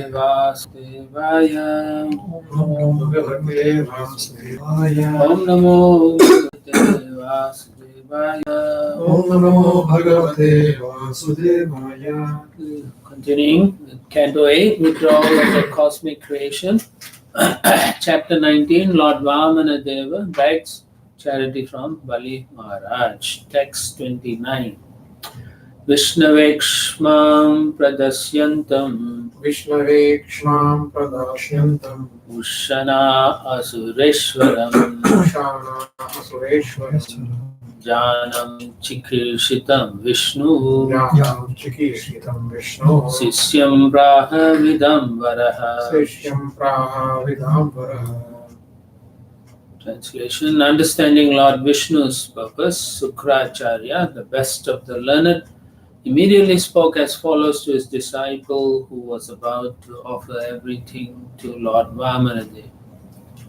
Vasudevaya. Bhagavate Vasudevaya. Om Namo Bhagavate Vasudevaya. Om Namo Bhagavate Vasudevaya. Continuing with Canto 8, Withdrawal of the Cosmic Creation. Chapter 19, Lord Vamana Deva begs charity from Bali Maharaj. Text 29. Vishnavekshmam pradasyantam Vishnavekshmam pradashyantam Ushana asureshwaram Shana Asureshwaram Janam chikrshitam Vishnu Yam Chikishitam Vishnu Sisyam Braha Vidambaraha. Sishyam Praha Vidambara. Translation. Understanding Lord Vishnu's purpose, Sukracharya, the best of the learned, immediately spoke as follows to his disciple who was about to offer everything to Lord Vamanadeva.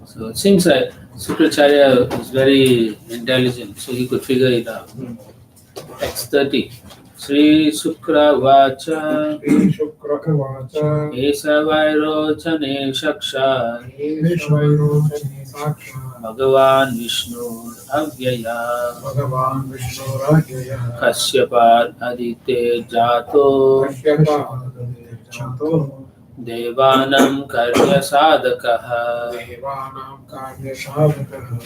So it seems like Sukracharya is very intelligent, so he could figure it out. Text 30. Sri Sukra Vacha Sri Shukrakavacha Esa Vairochane Shaksha Vishvairochane Saksha Bhagavan Vishnu Avyaya Bhagavan Vishnu Rajaya Kasyapat Adite Jato Kashyapa Jato Devanam Karya Sadakaha. Devanam Karya Sadhakaha.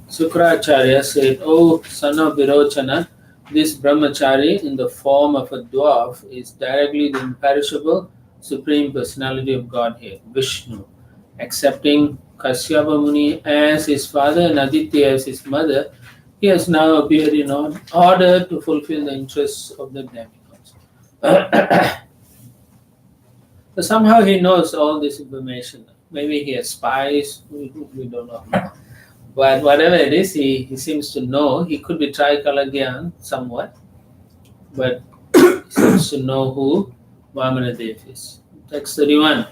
Sukracharya said, O son of Virochana, this brahmachari in the form of a dwarf is directly the imperishable Supreme Personality of Godhead, Vishnu. Accepting Kasyapa Muni as his father and Aditya as his mother, he has now appeared in order to fulfill the interests of the demigods. So somehow he knows all this information. Maybe he has spies, we don't know. But whatever it is, he seems to know. He could be Trikalagyan somewhat, but he seems to know who Vamanadev is. Text 31.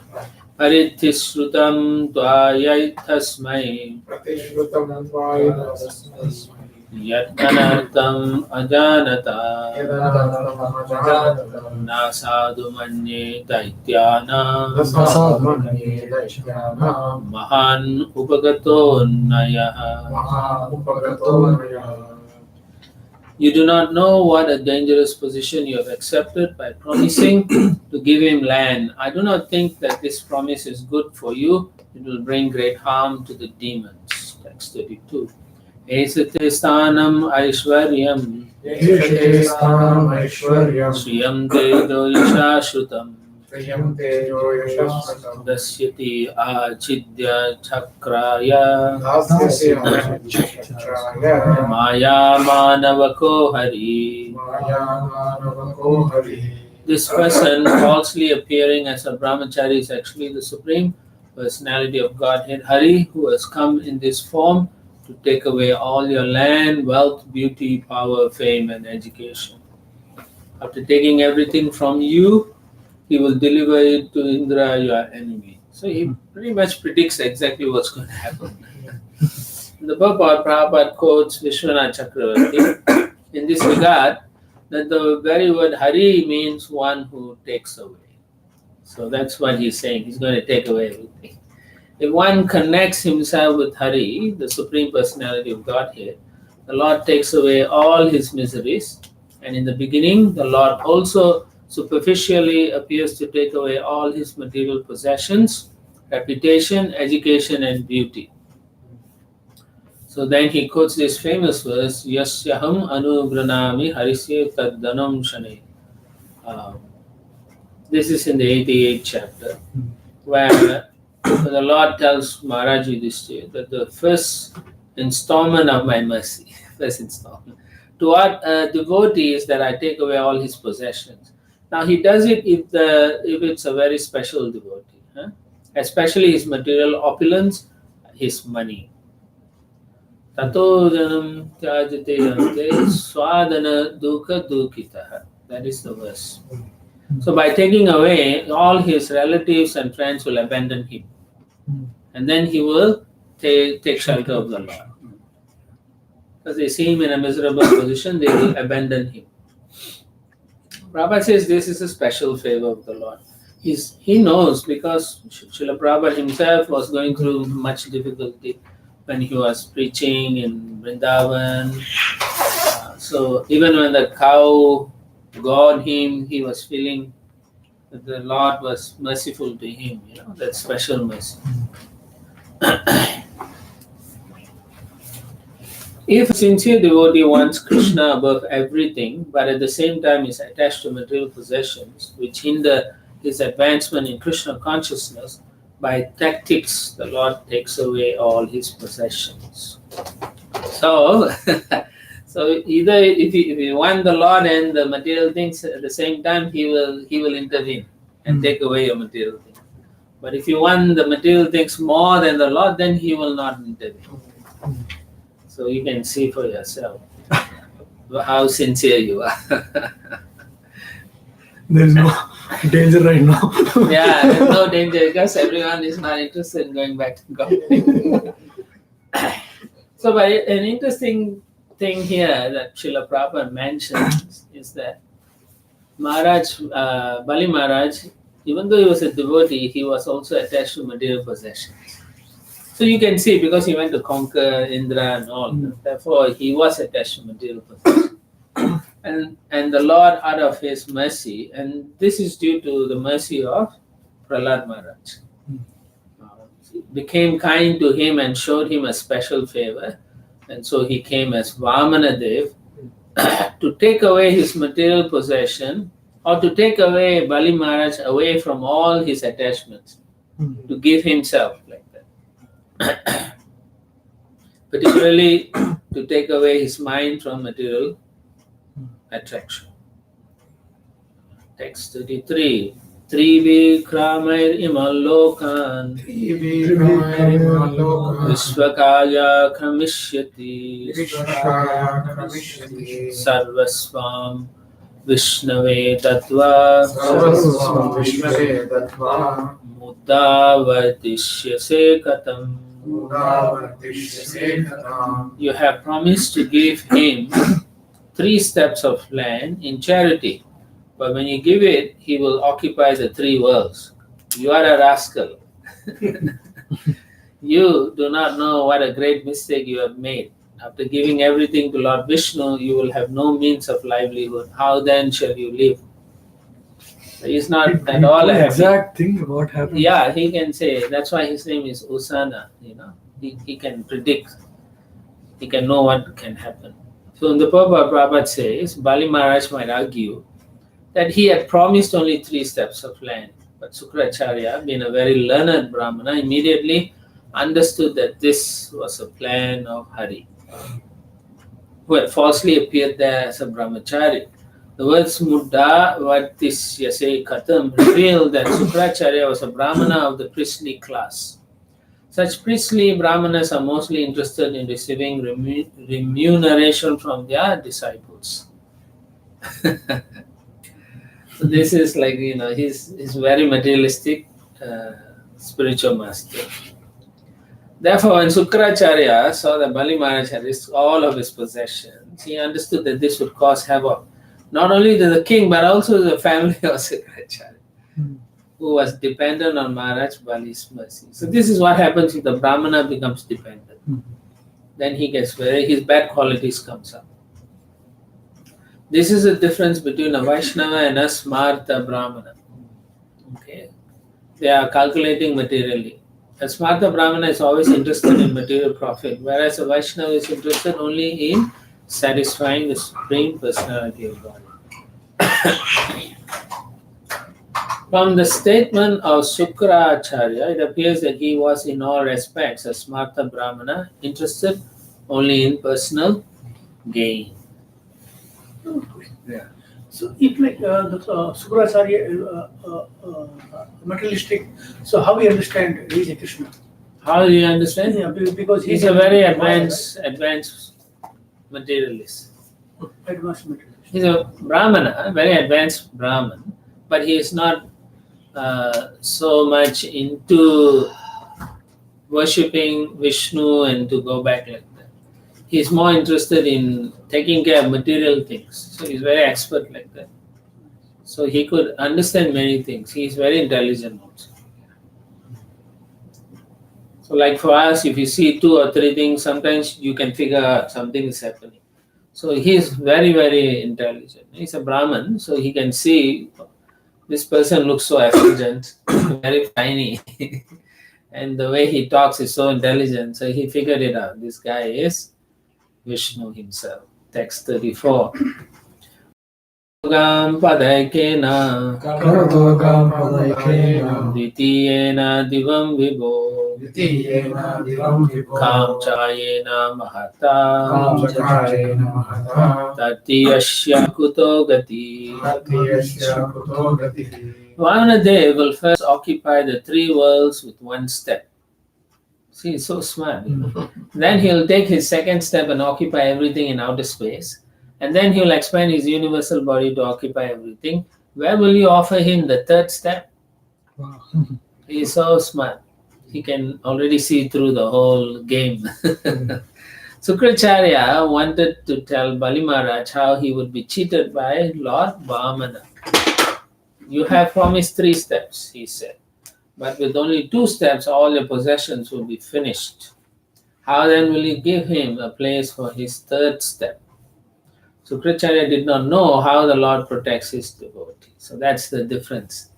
Paritishrutam tvayaitasmai Pratishrutam Tvayasmai yatmanartam ajanata Yadanam Ajanata nasadu manye daityana Nasadmani Daishyana mahan upagato nayaha. Maha Upagatonaya. You do not know what a dangerous position you have accepted by promising to give him land. I do not think that this promise is good for you. It will bring great harm to the demons. Text 32. Esate sthanam aishwaryam Yeshate Sthanam Aishwaryam shriyam tejo yashashrutam Priyam Tejo Yashasvatam dasyati achidya chakraya Dasyasya Chakraya maya manavako hari. Mayanavako Hari. This person, falsely appearing as a brahmachari, is actually the Supreme Personality of Godhead, Hari, who has come in this form to take away all your land, wealth, beauty, power, fame, and education. After taking everything from you, he will deliver it to Indra, your enemy. So he pretty much predicts exactly what's going to happen. In the purport, Prabhupada quotes Vishwanath Chakravarti in this regard, that the very word Hari means one who takes away. So that's what he's saying. He's going to take away everything. If one connects himself with Hari, the Supreme Personality of Godhead, the Lord takes away all his miseries. And in the beginning, the Lord also superficially appears to take away all his material possessions, reputation, education, and beauty. So then he quotes this famous verse, Yasyaham anugranami harisya taddanam shane. This is in the 88th chapter, where the Lord tells Maharaj Yudhishthira that the first installment of my mercy, first installment, toward a devotee is that I take away all his possessions. Now he does it if it's a very special devotee, especially his material opulence, his money. Tato janam tyajate yante swadana dukha dukitaha. That is the verse. So by taking away, all his relatives and friends will abandon him. And then he will take shelter of the Lord. Because they see him in a miserable position, they will abandon him. Prabhupada says this is a special favor of the Lord. he knows because Srila Prabhupada himself was going through much difficulty when he was preaching in Vrindavan. So even when the cow gored him, he was feeling that the Lord was merciful to him, that special mercy. If a sincere devotee wants Krishna above everything, but at the same time is attached to material possessions, which hinder his advancement in Krishna consciousness, by tactics the Lord takes away all his possessions. So, so either if you want the Lord and the material things at the same time, he will intervene and take away your material things. But if you want the material things more than the Lord, then he will not intervene. So you can see for yourself how sincere you are. There is no danger right now. Yeah, there's no danger because everyone is not interested in going back to God. So, but an interesting thing here that Srila Prabhupada mentions is that Bali Maharaj, even though he was a devotee, he was also attached to material possessions. So you can see because he went to conquer Indra and all, therefore he was attached to material possessions. And the Lord, out of his mercy, and this is due to the mercy of Prahlad Maharaj, became kind to him and showed him a special favor. And so he came as Vamana Dev to take away his material possession or to take away Bali Maharaj away from all his attachments, to give himself like that. Particularly to take away his mind from material attraction. Text 33. Trivikramair imalokan Vishvakaya kramishyati Sarvasvam Vishnave Tattva Mudavartishyase Katam. You have promised to give him 3 steps of land in charity, but when you give it, he will occupy the 3 worlds. You are a rascal. You do not know what a great mistake you have made. After giving everything to Lord Vishnu, you will have no means of livelihood. How then shall you live? He's not at all happy. Exact thing what happened. Yeah, he can say. That's why his name is Usana. He can predict. He can know what can happen. So in the Prabhupada says, Bali Maharaj might argue that he had promised only 3 steps of land. But Sukracharya, being a very learned Brahmana, immediately understood that this was a plan of Hari, who had falsely appeared there as a brahmachari. The words Muddha Vartisyase Katam reveal that Sukracharya was a Brahmana of the priestly class. Such priestly Brahmanas are mostly interested in receiving remuneration from their disciples. So this is like, he's very materialistic spiritual master. Therefore, when Sukracharya saw that Bali Maharaj had risked all of his possessions, he understood that this would cause havoc, not only to the king, but also to the family of Sukracharya, who was dependent on Maharaj Bali's mercy. So this is what happens if the Brahmana becomes dependent. Then he gets his bad qualities comes up. This is the difference between a Vaishnava and a Smarta Brahmana. Okay, they are calculating materially. A Smarta Brahmana is always interested in material profit, whereas a Vaishnava is interested only in satisfying the Supreme Personality of God. From the statement of Sukracharya, it appears that he was in all respects a Smarta Brahmana, interested only in personal gain. Yeah. So if like the Sukracharya materialistic, so how we understand he is a Krishna? How do you understand? Yeah, because He's a very advanced materialist. Advanced materialist. He's a Brahmana, a very advanced Brahman, but he is not so much into worshipping Vishnu and to go back like that. He's more interested in taking care of material things. So he's very expert like that. So he could understand many things. He is very intelligent also. So like for us, if you see two or three things, sometimes you can figure out something is happening. So he is very, very intelligent. He's a Brahmin, so he can see this person looks so effulgent, very tiny. And the way he talks is so intelligent. So he figured it out. This guy is Vishnu himself. Text 34. Gam padakena Karatogam padakena Ditiyena divam vibho Ditiyena divam vibho Kam chayena mahata Kamchakayena mahata Tatiyashya kuto gati. Tatiyasya kuto gatihi. Vanadev will first occupy the three worlds with one step. See, he's so smart. Then he'll take his second step and occupy everything in outer space. And then he'll expand his universal body to occupy everything. Where will you offer him the third step? Wow. He's so smart. He can already see through the whole game. Sukracharya wanted to tell Bali Maharaj how he would be cheated by Lord Vamana. You have promised 3 steps, he said. But with only 2 steps, all your possessions will be finished. How then will you give him a place for his 3rd step? Sukracharya did not know how the Lord protects his devotee. So that's the difference.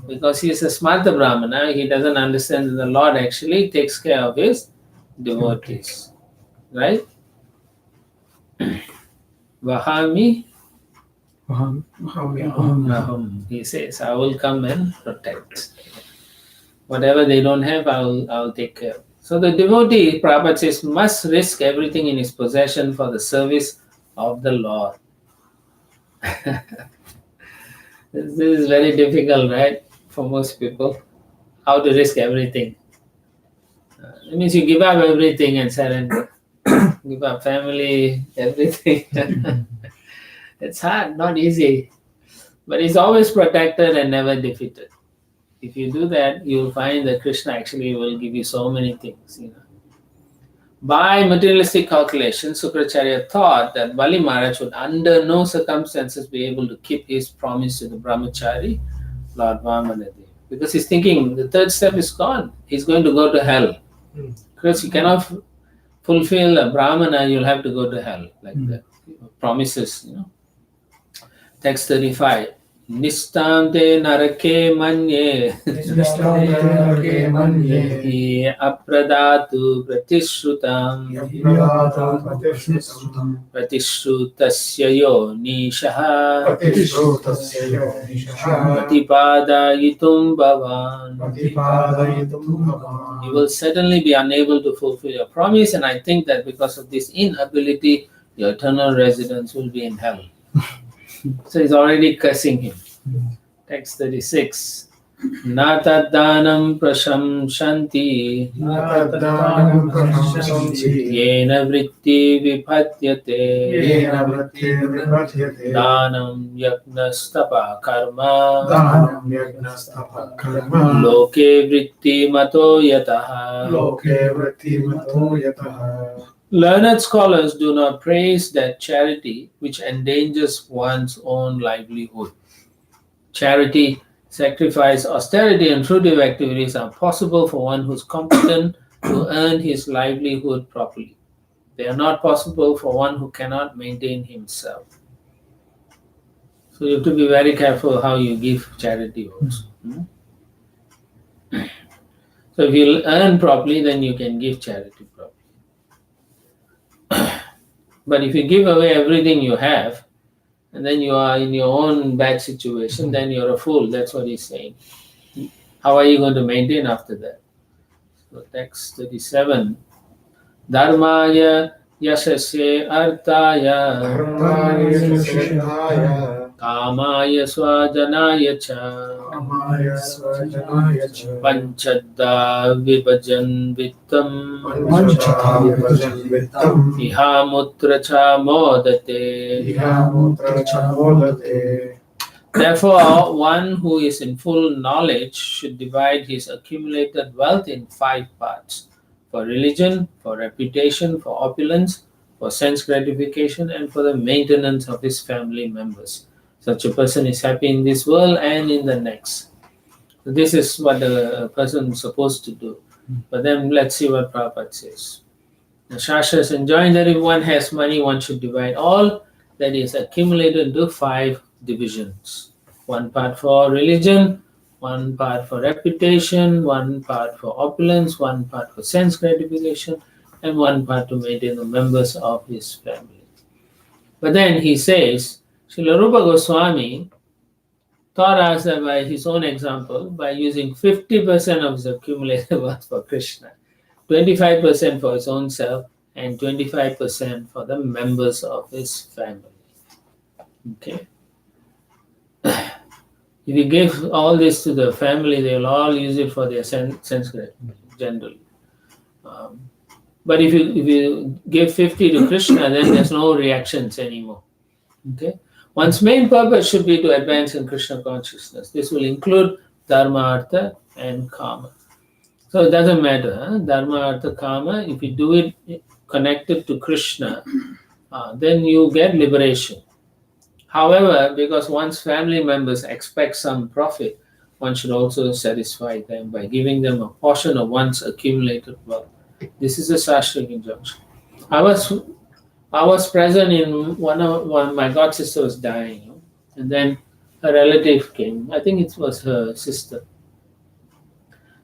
Because he is a smarta Brahmana, he doesn't understand that the Lord actually takes care of his devotees. Right? Vahami Aham. He says, I will come and protect. Whatever they don't have, I'll take care of. So the devotee, Prabhupada says, must risk everything in his possession for the service of the Lord. This is very difficult, right? For most people. How to risk everything. It means you give up everything and surrender. Give up family, everything. It's hard, not easy. But it's always protected and never defeated. If you do that, you'll find that Krishna actually will give you so many things. By materialistic calculation, Sukracharya thought that Bali Maharaj would under no circumstances be able to keep his promise to the brahmachari, Lord Vamanadev. Because he's thinking the 3rd step is gone. He's going to go to hell. Because you cannot fulfill a brahmana, you'll have to go to hell. Like the promises, Text 35. Nistante narake manye Nishtante manye Hi apradatu pratishrutam Yadata patishrutam Pratishrutasya yo nishaha Patishrutasya yo nishaha Patipadayitum bhavan. Patipadayitum bhavan. You will certainly be unable to fulfill your promise, and I think that because of this inability, your eternal residence will be in hell. So he's already cursing him. Text 36. Natadanam prashamshanti Nataddanam prashamsanti Yena vritti viphatyate Yena vritti viphatyate Danam yagnastapa karma Dhanam yagnastapa karma Loke vritti mato yataha. Loke vritti mato yataha. Learned scholars do not praise that charity which endangers one's own livelihood. Charity, sacrifice, austerity, and fruitive activities are possible for one who is competent to earn his livelihood properly. They are not possible for one who cannot maintain himself. So you have to be very careful how you give charity also. So if you earn properly, then you can give charity properly. But if you give away everything you have, and then you are in your own bad situation, then you're a fool. That's what he's saying. How are you going to maintain after that? So text 37. Dharmaya yashasya arthaya Dharmaya yashasya kamaya swajanaya cha Kamaya svajanaya cha panchadda vibajan vittam Panchata vibajan vittam ihamutra cha modate. Ihamutra cha modate. Therefore, one who is in full knowledge should divide his accumulated wealth in 5 parts: for religion, for reputation, for opulence, for sense gratification, and for the maintenance of his family members. Such a person is happy in this world and in the next. So this is what a person is supposed to do. But then let's see what Prabhupada says. The Shastras enjoin that if one has money, one should divide all that is accumulated into 5 divisions. One part for religion, one part for reputation, one part for opulence, one part for sense gratification, and one part to maintain the members of his family. But then he says, Srila Rupa Goswami taught us that by his own example, by using 50% of his accumulated wealth for Krishna, 25% for his own self, and 25% for the members of his family. Okay. If you give all this to the family, they will all use it for their sense gratification, generally. But if you give 50 to Krishna, then there's no reactions anymore. Okay. One's main purpose should be to advance in Krishna consciousness. This will include dharma, artha, and kama. So it doesn't matter, dharma, artha, kama. If you do it connected to Krishna, then you get liberation. However, because one's family members expect some profit, one should also satisfy them by giving them a portion of one's accumulated wealth. This is a Shastric injunction. I was present in one my god sister was dying, and then a relative came. I think it was her sister.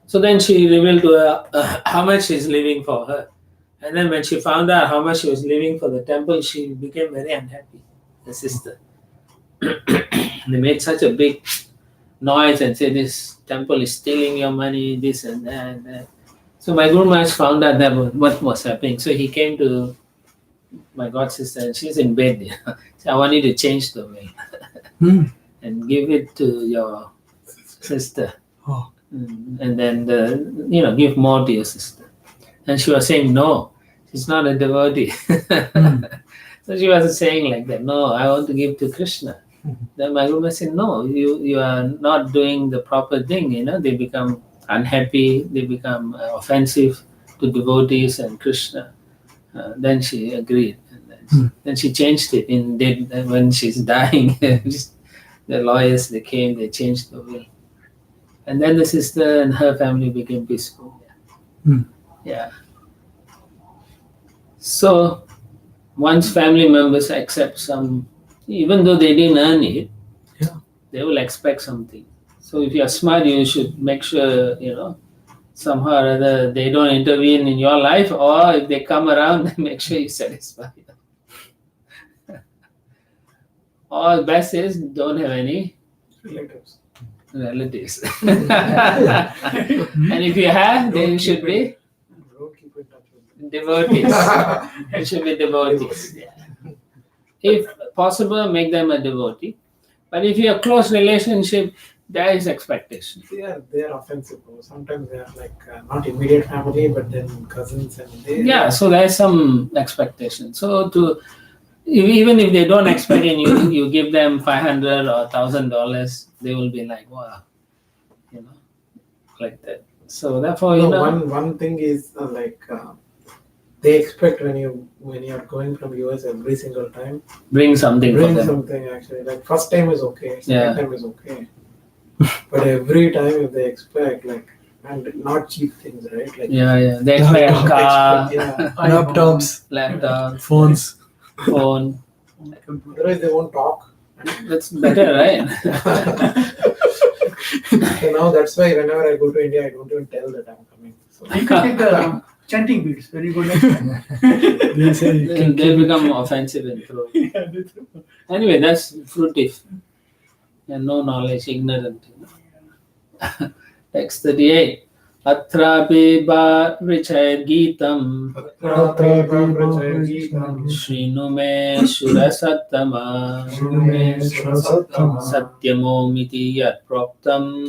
So then she revealed to her how much she's leaving for her. And then when she found out how much she was leaving for the temple, she became very unhappy, the sister. They made such a big noise and said this temple is stealing your money, this and that. And that. So my Guru Maharaj found out that what was happening. So he came to my god sister and she's in bed. So I want you to change the will and give it to your sister. Oh. And then give more to your sister. And she was saying no, she's not a devotee. So she wasn't saying like that. No, I want to give to Krishna. Then my Guru said, no, you are not doing the proper thing. They become unhappy, they become offensive to devotees and Krishna. Then she agreed. And then she changed it when she's dying. The lawyers, they came, they changed the will. And then the sister and her family became peaceful. Yeah. So once family members accept some, even though they didn't earn it, they will expect something. So if you're smart, you should make sure, somehow or other they don't intervene in your life, or if they come around, then make sure you satisfy them. Or best is don't have any relatives. And if you have, then you should be devotees. You should be devotees. Yeah. If possible, make them a devotee. But if you have close relationship, there is expectation. They are offensive. Sometimes they are like not immediate family, but then cousins and they. Yeah, so there is some expectation. So even if they don't expect and you give them $500 or $1,000, they will be like, wow, like that. So therefore, one thing is they expect when you are going from US every single time, bring something for them. Something actually. Like first time is okay, second Yeah. time is okay, but every time if they expect and not cheap things, right? Like They expect a car, laptops, phones. phone. Otherwise they won't talk. That's better, right? So now that's why whenever I go to India, I don't even tell that I'm coming. So You can take the chanting beads when you go next time. They say, They become offensive and throw. Anyway, that's fruitive. And no knowledge, ignorant. Text 38. Atrapi ba richayat geetam Shrinu me shurasattama Satyamo miti yat proptam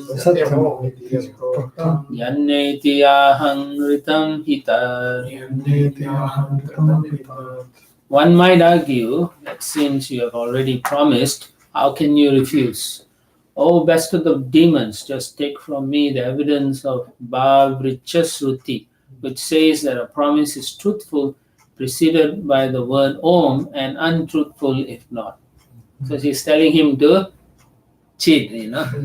Yanneti ahang ritam hitar. One might argue that since you have already promised, how can you refuse? Oh, best of the demons, just take from me the evidence of Bhavrichasruti, which says that a promise is truthful preceded by the word Om and untruthful if not. So she's telling him to cheat,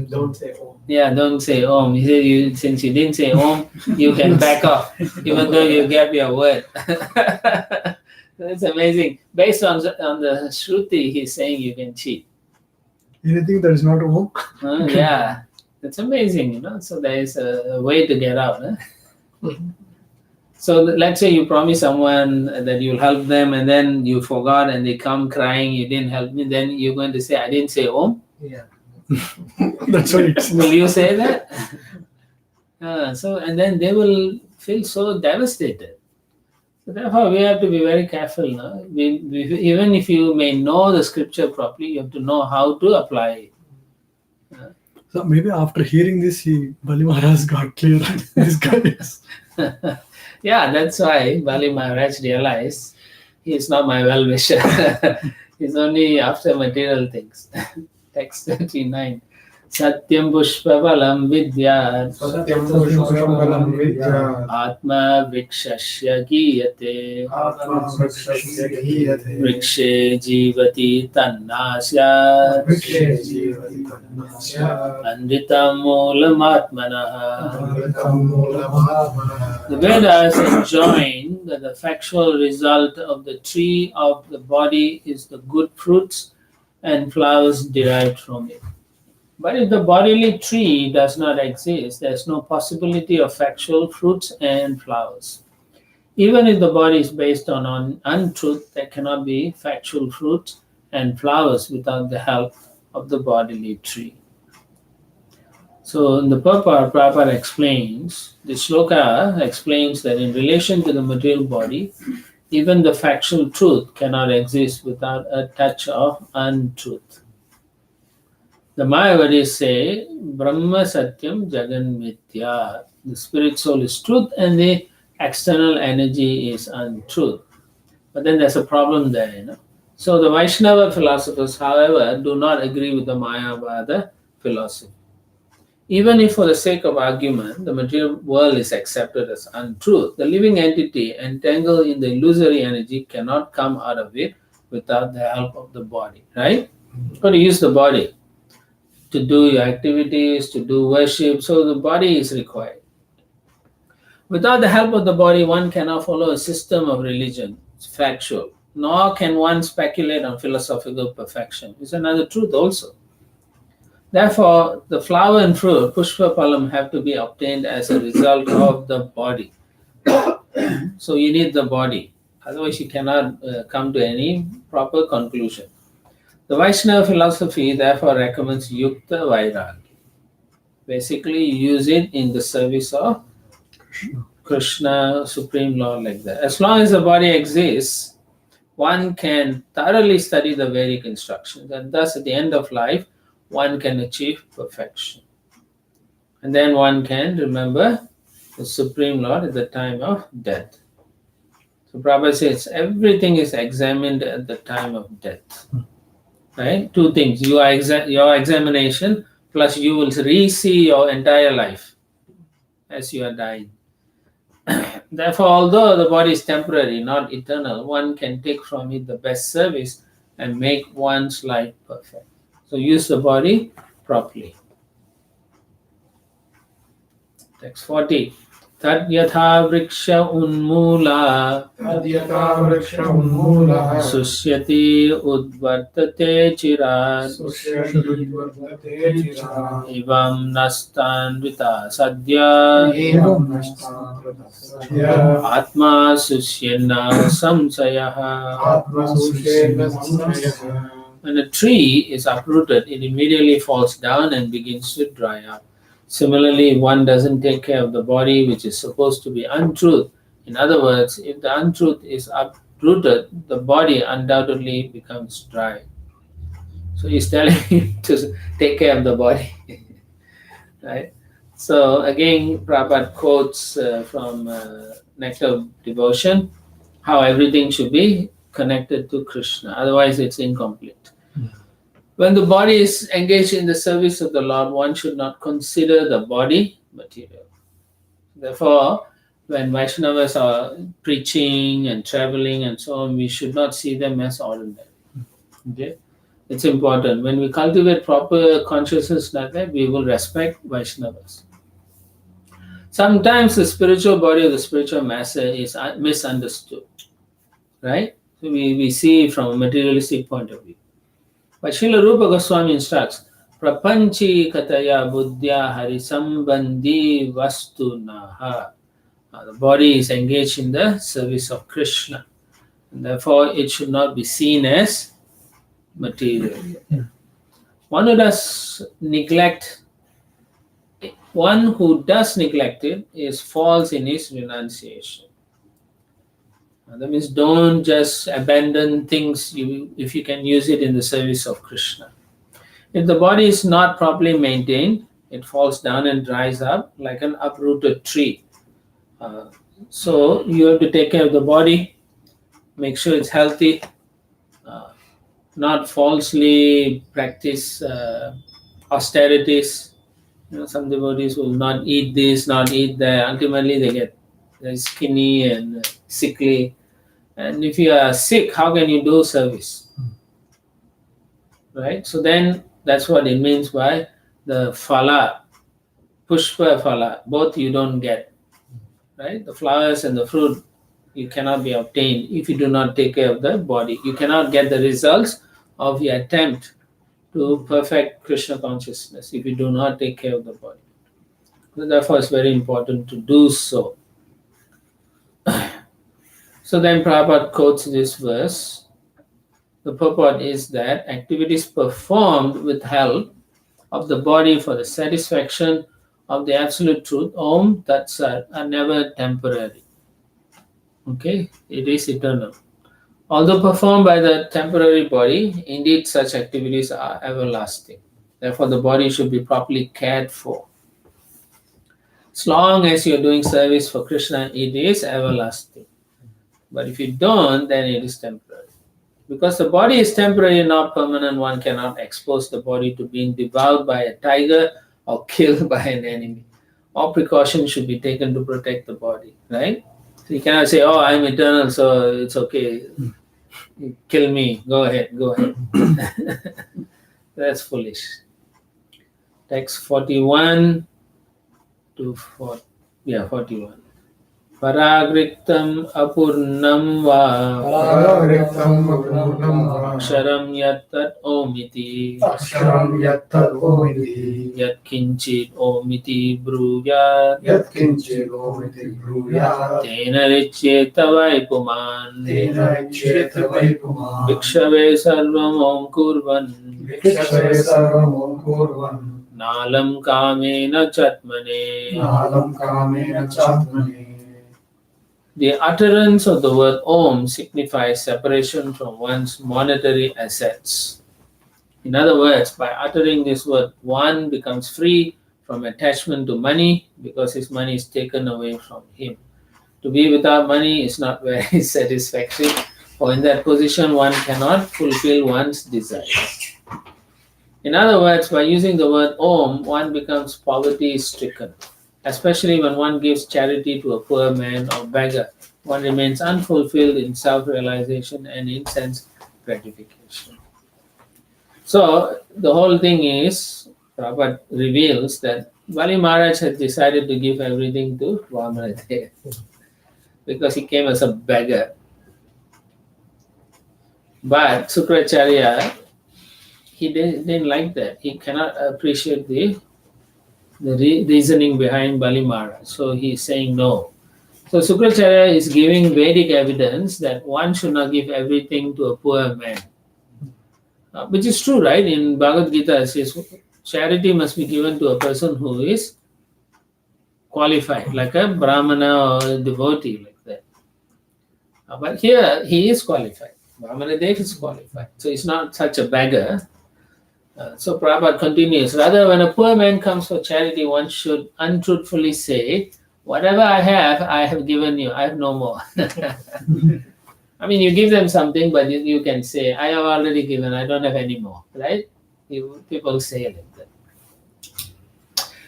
Don't say oh. Yeah, don't say Om. He said, since you didn't say Om, you can back off, even though you gave your word. That's amazing. Based on the Shruti, he's saying you can cheat. Anything that is not Om. Yeah, that's amazing, So there is a way to get out. So let's say you promise someone that you'll help them, and then you forgot, and they come crying, you didn't help me. Then you're going to say, I didn't say Om. Yeah. That's right. Will you say that? And then they will feel so devastated. So therefore, we have to be very careful. No? Even if you may know the scripture properly, you have to know how to apply it. So maybe after hearing this, Bali Maharaj got clear. This guy is. Yeah, that's why Bali Maharaj realized he is not my well-wisher. He's only after material things. Text 39. Satyam pushpavalam vidyat Satyam pushpavalam vidyat Atma vikshasya giyate Atma vrikshasya giyate Vrikshe jivati tannasya Vrikshe jivati tannasya Andritam moolam atmanaha. Amritam moolam The Vedas enjoin that the factual result of the tree of the body is the good fruits and flowers derived from it. But if the bodily tree does not exist, there is no possibility of factual fruits and flowers. Even if the body is based on untruth, there cannot be factual fruits and flowers without the help of the bodily tree. So in the purport, Prabhupada explains, the shloka explains that in relation to the material body, even the factual truth cannot exist without a touch of untruth. The Mayavadis say, Brahma Satyam Jagan Mithya. The spirit soul is truth and the external energy is untruth. But then there's a problem there, So the Vaishnava philosophers, however, do not agree with the Mayavada philosophy. Even if for the sake of argument, the material world is accepted as untruth, the living entity entangled in the illusory energy cannot come out of it without the help of the body, right? You've got to use the body to do your activities, to do worship, so the body is required. Without the help of the body, one cannot follow a system of religion. It's factual. Nor can one speculate on philosophical perfection. It's another truth also. Therefore, the flower and fruit, pushpa palam, have to be obtained as a result of the body. So you need the body. Otherwise, you cannot come to any proper conclusion. The Vaishnava philosophy therefore recommends yukta vairagya. Basically, you use it in the service of Krishna, Supreme Lord, like that. As long as the body exists, one can thoroughly study the Vedic instructions, and thus at the end of life, one can achieve perfection. And then one can remember the Supreme Lord at the time of death. So Prabhupada says everything is examined at the time of death. Right? Two things. Your examination plus you will re-see your entire life as you are dying. Therefore, although the body is temporary, not eternal, one can take from it the best service and make one's life perfect. So use the body properly. Text 40. Tad yatha vriksha unmula Adyata vriksha unmula Susyati udvartate chirat Susyati vardate chira Ivam nastanvita sadya Evam nashtantratasya Atma susyena samsayaha. Atma sushena samsayah When a tree is uprooted, it immediately falls down and begins to dry up. Similarly, if one doesn't take care of the body, which is supposed to be untruth. In other words, if the untruth is uprooted, the body undoubtedly becomes dry. So he's telling him to take care of the body. Right? So again, Prabhupada quotes from Nectar of Devotion, how everything should be connected to Krishna. Otherwise, it's incomplete. When the body is engaged in the service of the Lord, one should not consider the body material. Therefore, when Vaishnavas are preaching and traveling and so on, we should not see them as ordinary. Okay? It's important. When we cultivate proper consciousness like that, we will respect Vaishnavas. Sometimes the spiritual body of the spiritual master is misunderstood, right? So we see from a materialistic point of view. But Srila Rupa Goswami instructs, Prapanchi kataya buddhya harisambandhi vastunaha. The body is engaged in the service of Krishna. And therefore, it should not be seen as material. One who does neglect it is false in his renunciation. That means don't just abandon things if you can use it in the service of Krishna. If the body is not properly maintained, it falls down and dries up like an uprooted tree. So you have to take care of the body, make sure it's healthy, not falsely practice austerities. Some devotees will not eat this, not eat that. Ultimately, they get skinny and sickly. And if you are sick, how can you do service? Right? So then that's what it means by the phala, pushpa phala, both you don't get. Right? The flowers and the fruit you cannot be obtained if you do not take care of the body. You cannot get the results of your attempt to perfect Krishna consciousness if you do not take care of the body. So therefore, it's very important to do so. So then Prabhupada quotes this verse. The purport is that activities performed with help of the body for the satisfaction of the absolute truth, Om Tat Sat, are never temporary. Okay, it is eternal. Although performed by the temporary body, indeed such activities are everlasting. Therefore, the body should be properly cared for. As long as you're doing service for Krishna, it is everlasting. But if you don't, then it is temporary. Because the body is temporary, not permanent, one cannot expose the body to being devoured by a tiger or killed by an enemy. All precautions should be taken to protect the body, right? So you cannot say, oh, I'm eternal, so it's okay. Kill me. Go ahead. That's foolish. Text 41 to 41. Paragriktam apurnam va aksharam yattat omiti yat kinchit omiti bruyat tena richyeta vaipuman bhikshave sarvam om kurvan nalam kamena chatmane. The utterance of the word Om signifies separation from one's monetary assets. In other words, by uttering this word, one becomes free from attachment to money because his money is taken away from him. To be without money is not very satisfactory, for in that position one cannot fulfill one's desires. In other words, by using the word Om, one becomes poverty-stricken. Especially when one gives charity to a poor man or beggar, one remains unfulfilled in self-realization and in sense gratification. So the whole thing is, Prabhupada reveals that Bali Maharaj had decided to give everything to Vamanadeva because he came as a beggar. But Sukracharya, he didn't like that. He cannot appreciate the reasoning behind Bali Maharaj. So he is saying no. So Sukracharya is giving Vedic evidence that one should not give everything to a poor man. Which is true, right? In Bhagavad Gita it says charity must be given to a person who is qualified, like a Brahmana or a devotee, like that. But here he is qualified. Brahmana Dev is qualified. So he's not such a beggar. So Prabhupada continues, rather when a poor man comes for charity, one should untruthfully say, whatever I have given you, I have no more. I mean, you give them something, but you can say, I have already given, I don't have any more, right? People say like that.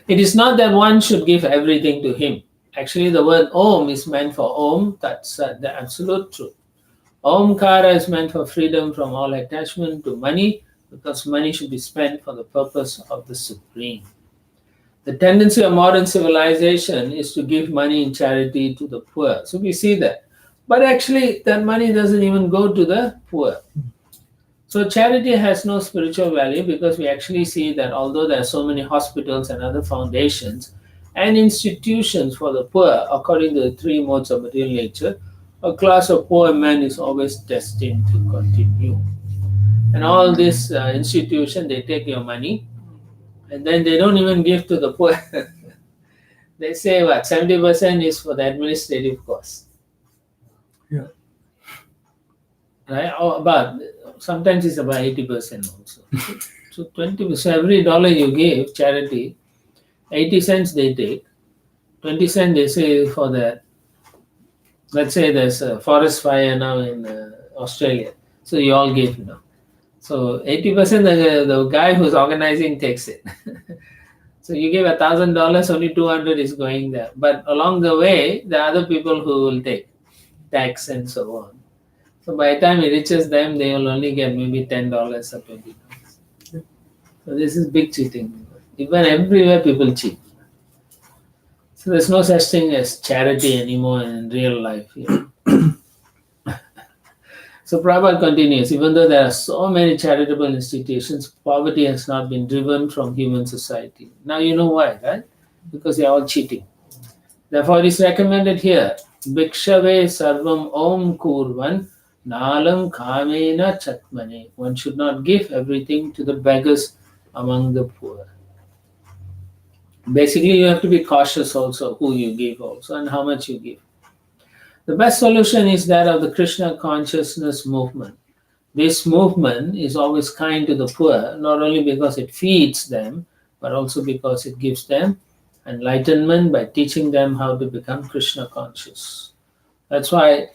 It is not that one should give everything to him. Actually, the word Om is meant for Om, that's the absolute truth. Omkara is meant for freedom from all attachment to money, because money should be spent for the purpose of the Supreme. The tendency of modern civilization is to give money in charity to the poor. So we see that. But actually, that money doesn't even go to the poor. So charity has no spiritual value because we actually see that although there are so many hospitals and other foundations and institutions for the poor, according to the three modes of material nature, a class of poor men is always destined to continue. And all this institution, they take your money and then they don't even give to the poor. They say what 70% is for the administrative costs, Yeah. right? Or about sometimes it's about 80% also. So 20%, every dollar you give charity, 80 cents they take, 20 cents they say for that. Let's say there's a forest fire now in Australia, so you all give, So 80% the guy who's organizing takes it. So you give $1,000, only 200 is going there. But along the way, the other people who will take tax and so on. So by the time it reaches them, they will only get maybe $10 or $20. So this is big cheating. Even everywhere people cheat. So there's no such thing as charity anymore in real life. So Prabhupada continues, even though there are so many charitable institutions, poverty has not been driven from human society. Now you know why, right? Because they are all cheating. Therefore it is recommended here, Bhikshave sarvam om kurvan nalam kamena chatmane. One should not give everything to the beggars among the poor. Basically, you have to be cautious also who you give also and how much you give. The best solution is that of the Krishna consciousness movement. This movement is always kind to the poor, not only because it feeds them, but also because it gives them enlightenment by teaching them how to become Krishna conscious. That's why,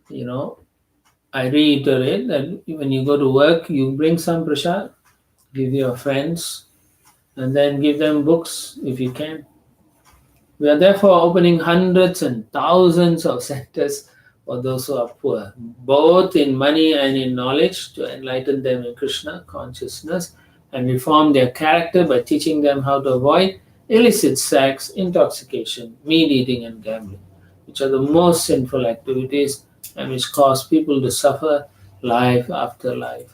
I reiterate that when you go to work, you bring some prasad, give your friends, and then give them books if you can. We are therefore opening hundreds and thousands of centers for those who are poor, both in money and in knowledge, to enlighten them in Krishna consciousness and reform their character by teaching them how to avoid illicit sex, intoxication, meat eating, and gambling, which are the most sinful activities and which cause people to suffer life after life.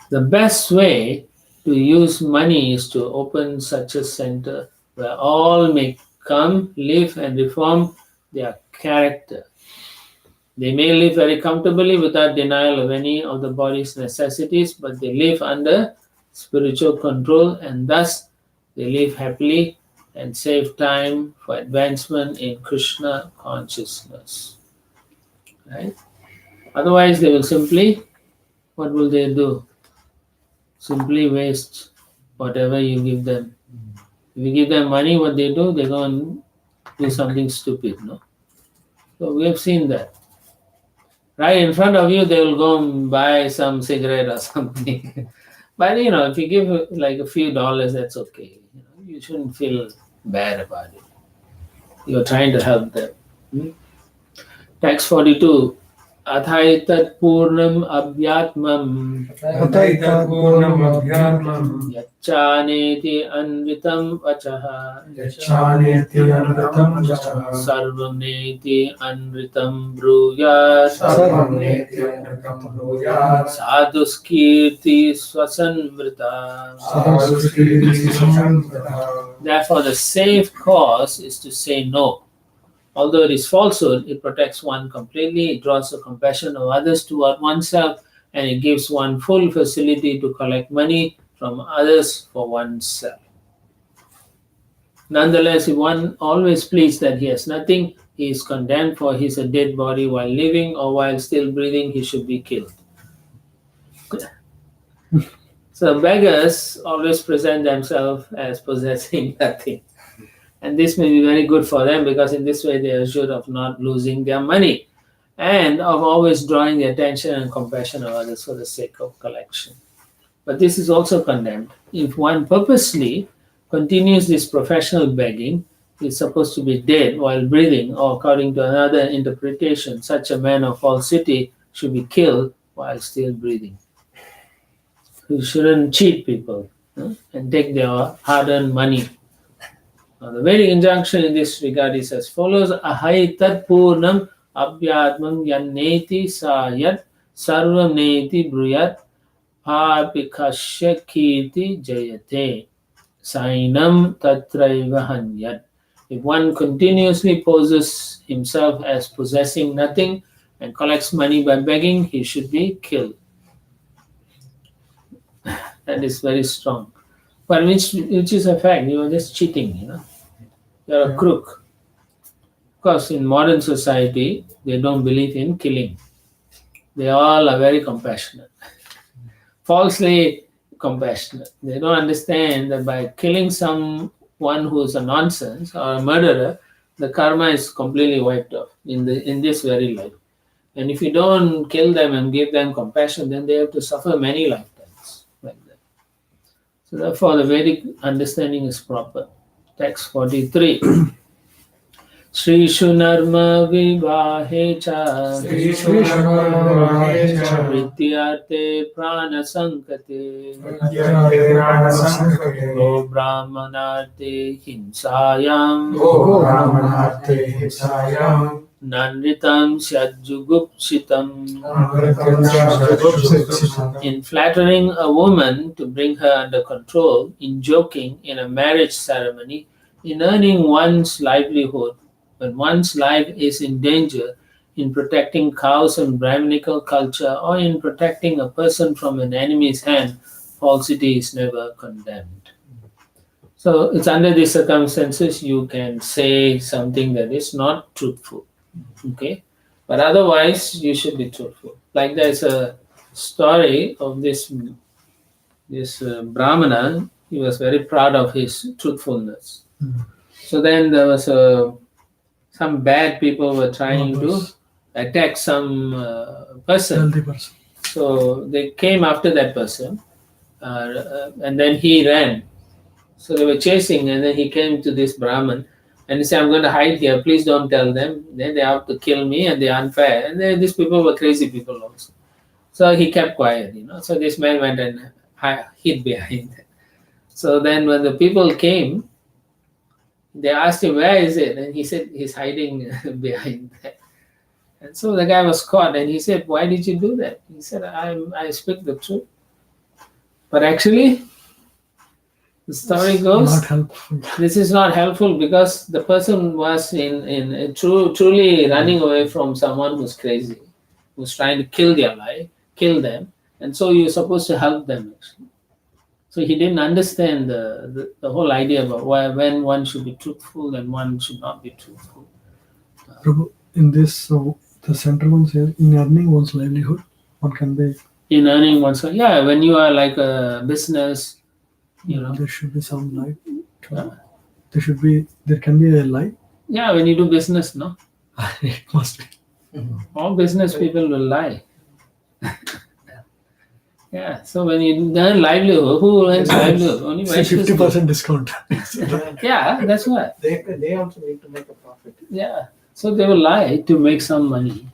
The best way to use money is to open such a center where all may come, live, and reform their character. They may live very comfortably without denial of any of the body's necessities, but they live under spiritual control and thus they live happily and save time for advancement in Krishna consciousness. Right? Otherwise, they will simply, what will they do? Simply waste whatever you give them. If you give them money, what they do, they go and do something stupid, no? So we have seen that. Right in front of you, they will go and buy some cigarette or something. But if you give like a few dollars, that's okay. You shouldn't feel bad about it. You're trying to help them. Text 42. Athaitat purnam abhyatmam Ataitatpurnamabhyatmam yachaneti anvitam vachaha yachaneti anritam vachaha sarvam neti anritam bruyat sarvam neti anritam bruyat sadhuskirti swasanvrita. sadhuskirti samvrita. Therefore, the safe course is to say no. Although it is falsehood, it protects one completely, it draws the compassion of others toward oneself, and it gives one full facility to collect money from others for oneself. Nonetheless, if one always pleads that he has nothing, he is condemned, for he is a dead body while living, or while still breathing, he should be killed. So beggars always present themselves as possessing nothing. And this may be very good for them because in this way they are assured of not losing their money and of always drawing the attention and compassion of others for the sake of collection. But this is also condemned. If one purposely continues this professional begging, he is supposed to be dead while breathing, or according to another interpretation, such a man of false city should be killed while still breathing. You shouldn't cheat people and take their hard-earned money. Now, the Vedic injunction in this regard is as follows: Ahai tat purnam abhyatmam yanneti sayat sarvam neti bruyat apikashya kirti jayate sainam tatraiva hanyat. If one continuously poses himself as possessing nothing and collects money by begging, he should be killed. That is very strong. But which is a fact, you are just cheating, You're a crook. Of course, in modern society, they don't believe in killing. They all are very compassionate. Falsely compassionate. They don't understand that by killing someone who is a nonsense or a murderer, the karma is completely wiped off in this very life. And if you don't kill them and give them compassion, then they have to suffer many lifetimes like that. So therefore, the Vedic understanding is proper. Text 43. Srishu narma vivahe cha Vrityarte prana sankate Go brahmanarte hinsayam Nandritam syadjugupsitam. In flattering a woman to bring her under control, in joking in a marriage ceremony, in earning one's livelihood, when one's life is in danger, in protecting cows and Brahminical culture, or in protecting a person from an enemy's hand, falsity is never condemned. So it's under these circumstances you can say something that is not truthful. Okay, but otherwise you should be truthful. Like there's a story of this Brahmana. He was very proud of his truthfulness. So then there was some bad people were trying to attack some person. Healthy person. So they came after that person, and then he ran. So they were chasing, and then he came to this Brahmin. And he said, I'm going to hide here. Please don't tell them. Then they have to kill me and they're unfair. And these people were crazy people also. So he kept quiet, So this man went and hid behind. So then when the people came, they asked him, where is it? And he said, he's hiding behind that. And so the guy was caught and he said, why did you do that? He said, I speak the truth. But actually, the story goes, Not helpful. this is not helpful because the person was in truly running away from someone who's crazy, who's trying to kill them, and so you're supposed to help them actually. So he didn't understand the whole idea about when one should be truthful and one should not be truthful. Prabhu, in this, the central one says, in earning one's livelihood, one can be. In earning one's, when you are like a business, There should be some light. Yeah. There can be a light. Yeah, when you do business, no? It must be. All business people will lie. Yeah, so when you earn livelihood, who earns livelihood? Only Say Vaishnavas. 50% discount. Yeah, that's what. They also need to make a profit. Yeah, so they will lie to make some money.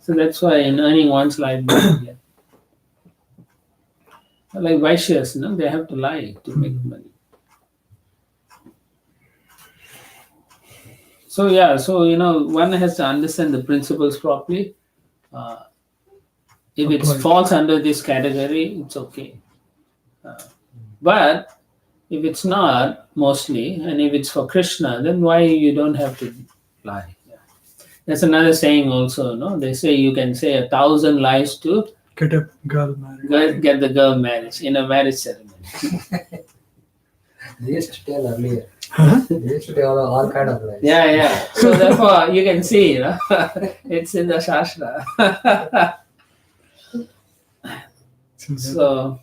So that's why in earning one's livelihood, yeah. Like Vaishyas, they have to lie to make money. So one has to understand the principles properly. If it Apply. falls under this category, it's okay. But if it's not, mostly, and if it's for Krishna, then why you don't have to lie? Yeah. There's another saying also, no? They say you can say 1,000 lies to Get a girl married. get the girl married in a marriage ceremony. They used to tell earlier. Huh? They used to tell all kind of lies. Yeah. So therefore, you can see, it's in the Shastra. So,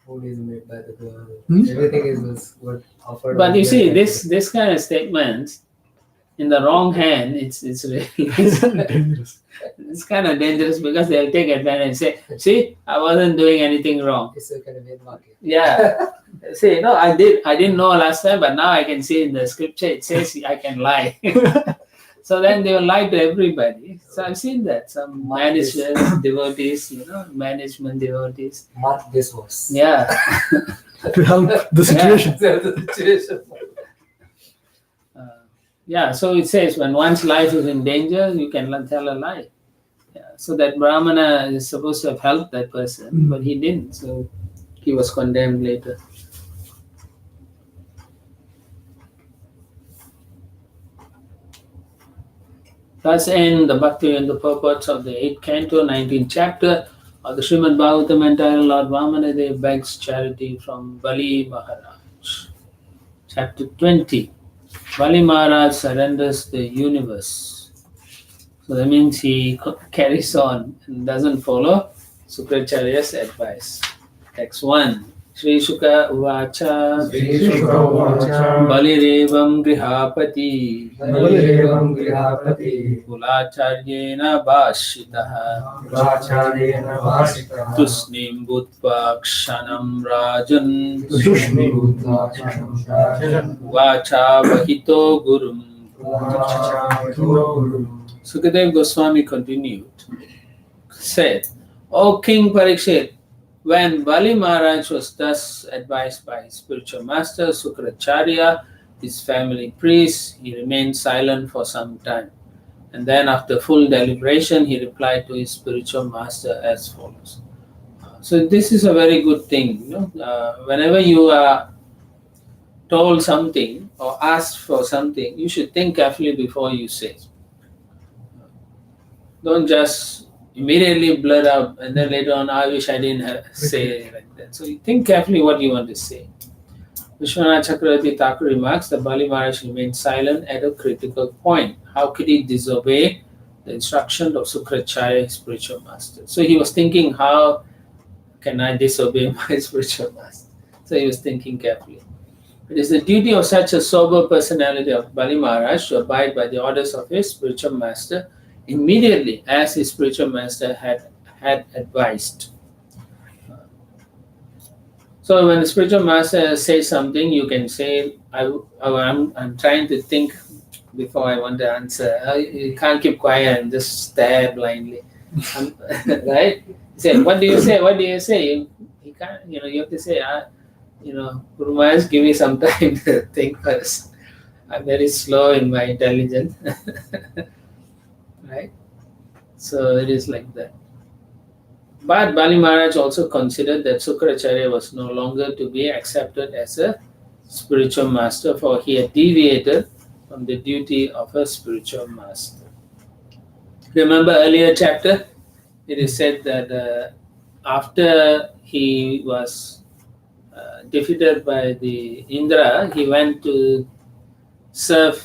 Food is made by the girl. Hmm? Everything is what offered. but by you the see, girl. this kind of statements, in the wrong hand, it's really Dangerous. it's kind of dangerous because they'll take advantage and say, see, I wasn't doing anything wrong. It's a kind of weird market. Yeah. See, I didn't know last time, but now I can see in the scripture it says I can lie. So then they will lie to everybody. So I've seen that. Some Mark this. management devotees, management devotees. Mark this verse. Yeah. To help the situation. Yeah, so it says when one's life is in danger, you can tell a lie. Yeah. So that Brahmana is supposed to have helped that person, but he didn't. So he was condemned later. Thus end the Bhakti and the purports of the 8th canto, 19th chapter of the Srimad Bhagavatam entitled Lord Vamanadev begs charity from Bali Maharaj. Chapter 20. Bali Maharaj surrenders the universe. So that means he carries on and doesn't follow Sukracharya's advice. Text 1. Shri Shuka Uvacha Balirevam Grihapati Balirevam grihapati Kulacharyena Bhashitaha Pracharena vasitaha Tusnim Bhutva Kshanam Rajan Sushmi Buddha Chanam Rajan Uvacha Vahito Gurum. Sukadev Goswami continued, said, O King Parikshit, when Bali Maharaj was thus advised by his spiritual master Sukracharya, his family priest, he remained silent for some time. And then after full deliberation, he replied to his spiritual master as follows. So this is a very good thing. Whenever you are told something or asked for something, you should think carefully before you say. Don't just immediately blurt out and then later on, I wish I didn't say like that. So you think carefully what you want to say. Vishwanath Chakravarti Thakur remarks that Bali Maharaj remained silent at a critical point. How could he disobey the instruction of Sukracharya, his spiritual master? So he was thinking, how can I disobey my spiritual master? So he was thinking carefully. It is the duty of such a sober personality of Bali Maharaj to abide by the orders of his spiritual master immediately as his spiritual master had advised. So when the spiritual master says something, you can say, I'm trying to think before I want to answer. You can't keep quiet and just stare blindly. Right? You say, what do you say? What do you say? You can't, you have to say, Guru Maharaj, give me some time to think first. I'm very slow in my intelligence. Right? So it is like that. But Bali Maharaj also considered that Sukracharya was no longer to be accepted as a spiritual master, for he had deviated from the duty of a spiritual master. Remember earlier chapter? It is said that after he was defeated by the Indra, he went to serve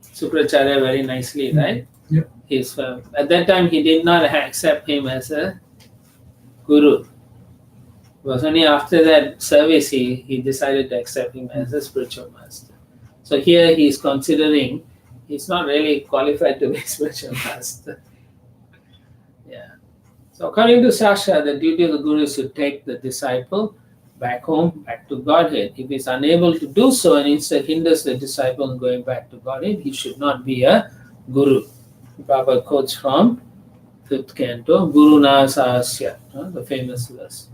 Sukracharya very nicely, right? Yep. At that time, he did not accept him as a guru. It was only after that service he decided to accept him as a spiritual master. So here he is considering he's not really qualified to be a spiritual master. Yeah. So according to Shastra, the duty of the guru is to take the disciple back home, back to Godhead. If he is unable to do so and instead hinders the disciple in going back to Godhead, he should not be a guru. Prabhupada quotes from 5th canto, Guru Na Sahasya, the famous verse.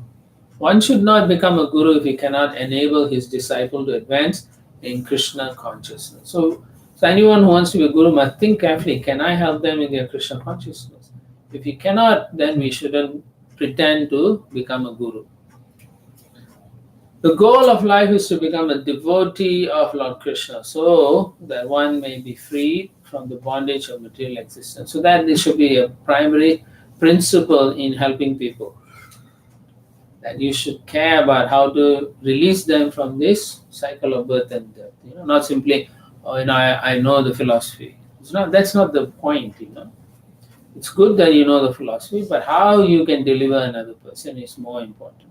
One should not become a guru if he cannot enable his disciple to advance in Krishna consciousness. So anyone who wants to be a guru must think carefully, can I help them in their Krishna consciousness? If he cannot, then we shouldn't pretend to become a guru. The goal of life is to become a devotee of Lord Krishna, so that one may be freed from the bondage of material existence. So that this should be a primary principle in helping people. That you should care about how to release them from this cycle of birth and death. Not simply, I know the philosophy. That's not the point. It's good that you know the philosophy, but how you can deliver another person is more important.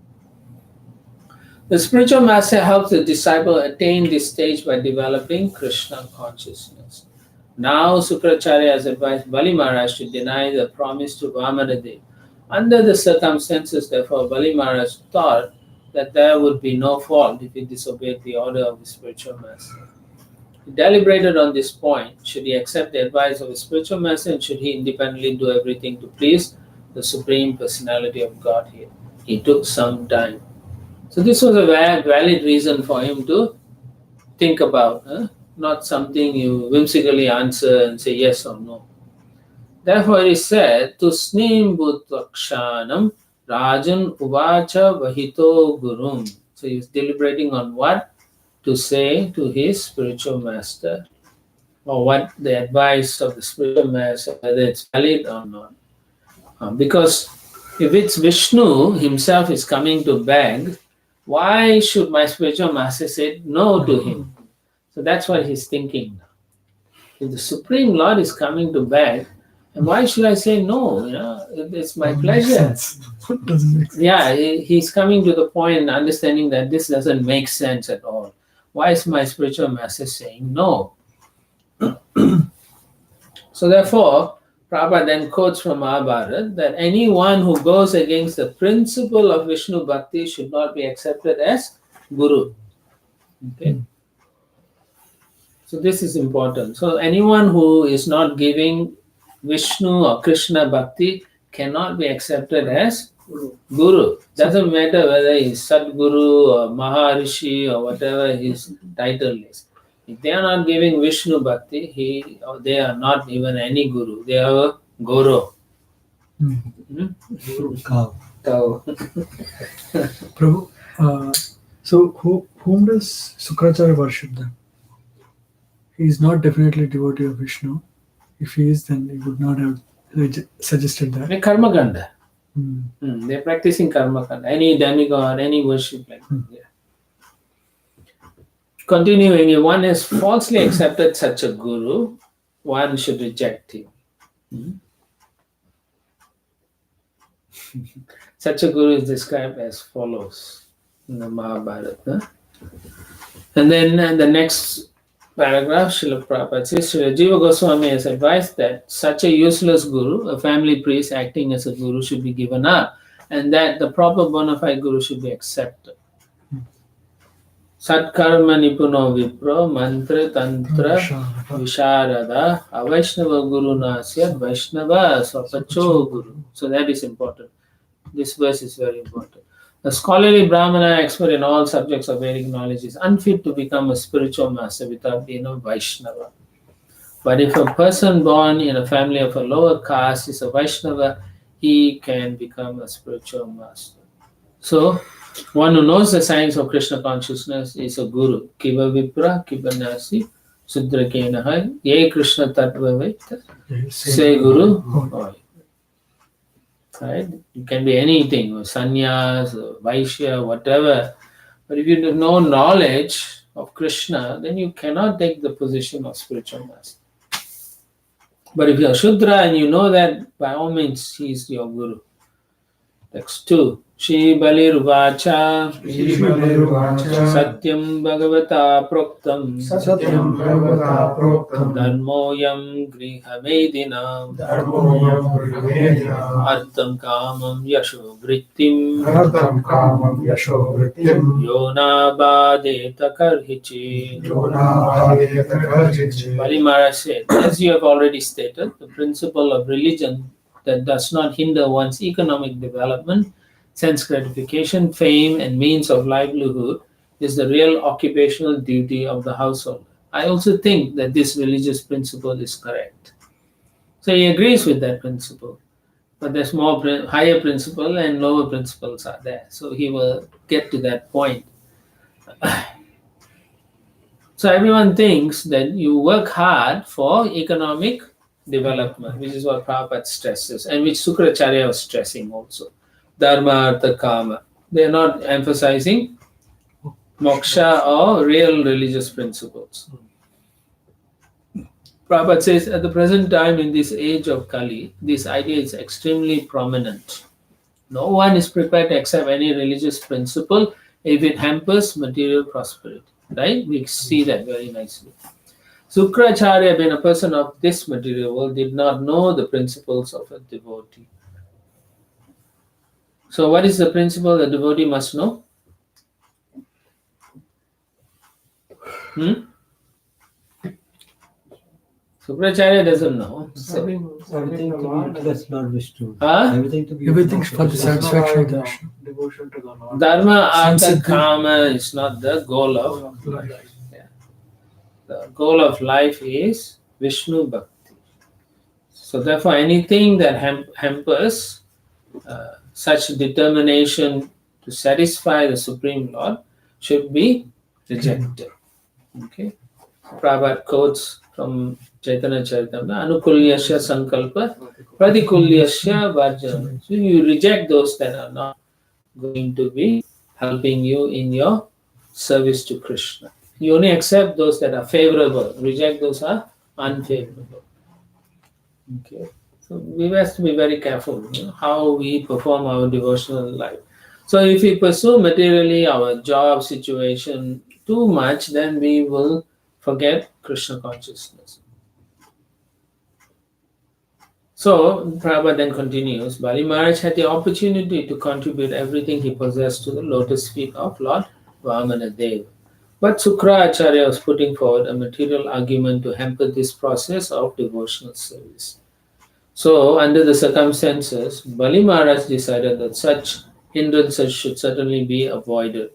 The spiritual master helps the disciple attain this stage by developing Krishna consciousness. Now Sukracharya has advised Bali Maharaj to deny the promise to Vamanadev. Under the circumstances, therefore, Bali Maharaj thought that there would be no fault if he disobeyed the order of the spiritual master. He deliberated on this point. Should he accept the advice of a spiritual master, and should he independently do everything to please the Supreme Personality of Godhead? He took some time. So this was a valid reason for him to think about, not something you whimsically answer and say yes or no. Therefore, it is said, Tusnim Bhutvakshanam Rajan Uvacha Vahito Gurum. So he was deliberating on what to say to his spiritual master, or what the advice of the spiritual master, whether it's valid or not. Because if it's Vishnu himself is coming to beg, why should my spiritual master say no to him? So that's what he's thinking. If the Supreme Lord is coming to beg, and why should I say no? It's my pleasure. Doesn't make sense. Yeah, he's coming to the point and understanding that this doesn't make sense at all. Why is my spiritual master saying no? So therefore, Prabhupada then quotes from Mahabharata that anyone who goes against the principle of Vishnu Bhakti should not be accepted as Guru. Okay. So this is important. So anyone who is not giving Vishnu or Krishna Bhakti cannot be accepted as Guru. Doesn't matter whether he's Sadguru or Maharishi or whatever his title is. If they are not giving Vishnu Bhakti, they are not even any Guru. They are a Guru. Cow. So, Prabhu, so whom does Sukracharya worship then? He is not definitely devotee of Vishnu. If he is, then he would not have suggested that. they're Karma Kanda. Hmm. They're practicing Karma Kanda. Any demigod, any worship like that. Yeah. Continuing, if one has falsely accepted such a Guru, one should reject him. Such a Guru is described as follows in the Mahabharata. And then in the next paragraph, Srila Prabhupada says, Srila Jiva Goswami has advised that such a useless Guru, a family priest acting as a Guru, should be given up, and that the proper bona fide Guru should be accepted. Satkarma Nipuno Vipro Mantra Tantra Visharada Avaishnava Guru Nasyat Vaishnava Swapacho Guru. So that is important. This verse is very important. The scholarly Brahmana, expert in all subjects of Vedic knowledge, is unfit to become a spiritual master without being a Vaishnava. But if a person born in a family of a lower caste is a Vaishnava, he can become a spiritual master. So, one who knows the science of Krishna consciousness is a Guru. Kiva Vipra, Kiva Nasi, Sudra Kenahai, Ye Krishna Tattva Vaita, Say Guru. Right? You can be anything, sannyas, Vaishya, whatever. But if you have no knowledge of Krishna, then you cannot take the position of spiritual master. But if you are Shudra and you know that, by all means, he is your Guru. Text 2. Shri Balirvacha Satyam Bhagavata Proktam Dharmoyam Grihamedinam Artam Kamam Yasho Vrittim Yona Badeta Karhichi. Bali Maharaj said, as you have already stated, the principle of religion that does not hinder one's economic development, sense gratification, fame, and means of livelihood is the real occupational duty of the householder. I also think that this religious principle is correct. So he agrees with that principle. But there's more higher principle and lower principles are there. So he will get to that point. So everyone thinks that you work hard for economic development, which is what Prabhupada stresses, and which Sukracharya was stressing also. Dharma, Artha, Kama. They are not emphasizing moksha or real religious principles. Prabhupada says, at the present time in this age of Kali, this idea is extremely prominent. No one is prepared to accept any religious principle if it hampers material prosperity. Right? We see that very nicely. Sukracharya, being a person of this material world, did not know the principles of a devotee. So what is the principle the devotee must know? Sukracharya doesn't know. Serving Everything the to Lord be plus Lord Vishnu. Huh? Everything to be Everything for the satisfaction of the provide, Vishnu. devotion to the Lord. Dharma, artha, Sensitive. kama is not the goal of Life. the goal of life is Vishnu Bhakti. So therefore anything that hampers such determination to satisfy the Supreme Lord should be rejected. Okay. Prabhupada quotes from Chaitanya Charitamrita, Anukulyasya Sankalpa Pratikulyasya Varjana. So you reject those that are not going to be helping you in your service to Krishna. You only accept those that are favorable, reject those are unfavorable. Okay. So we have to be very careful, how we perform our devotional life. So if we pursue materially our job situation too much, then we will forget Krishna consciousness. So Prabhupada then continues, Bali Maharaj had the opportunity to contribute everything he possessed to the lotus feet of Lord Vamana Deva. But Sukra Acharya was putting forward a material argument to hamper this process of devotional service. So, under the circumstances, Bali Maharaj decided that such hindrances should certainly be avoided.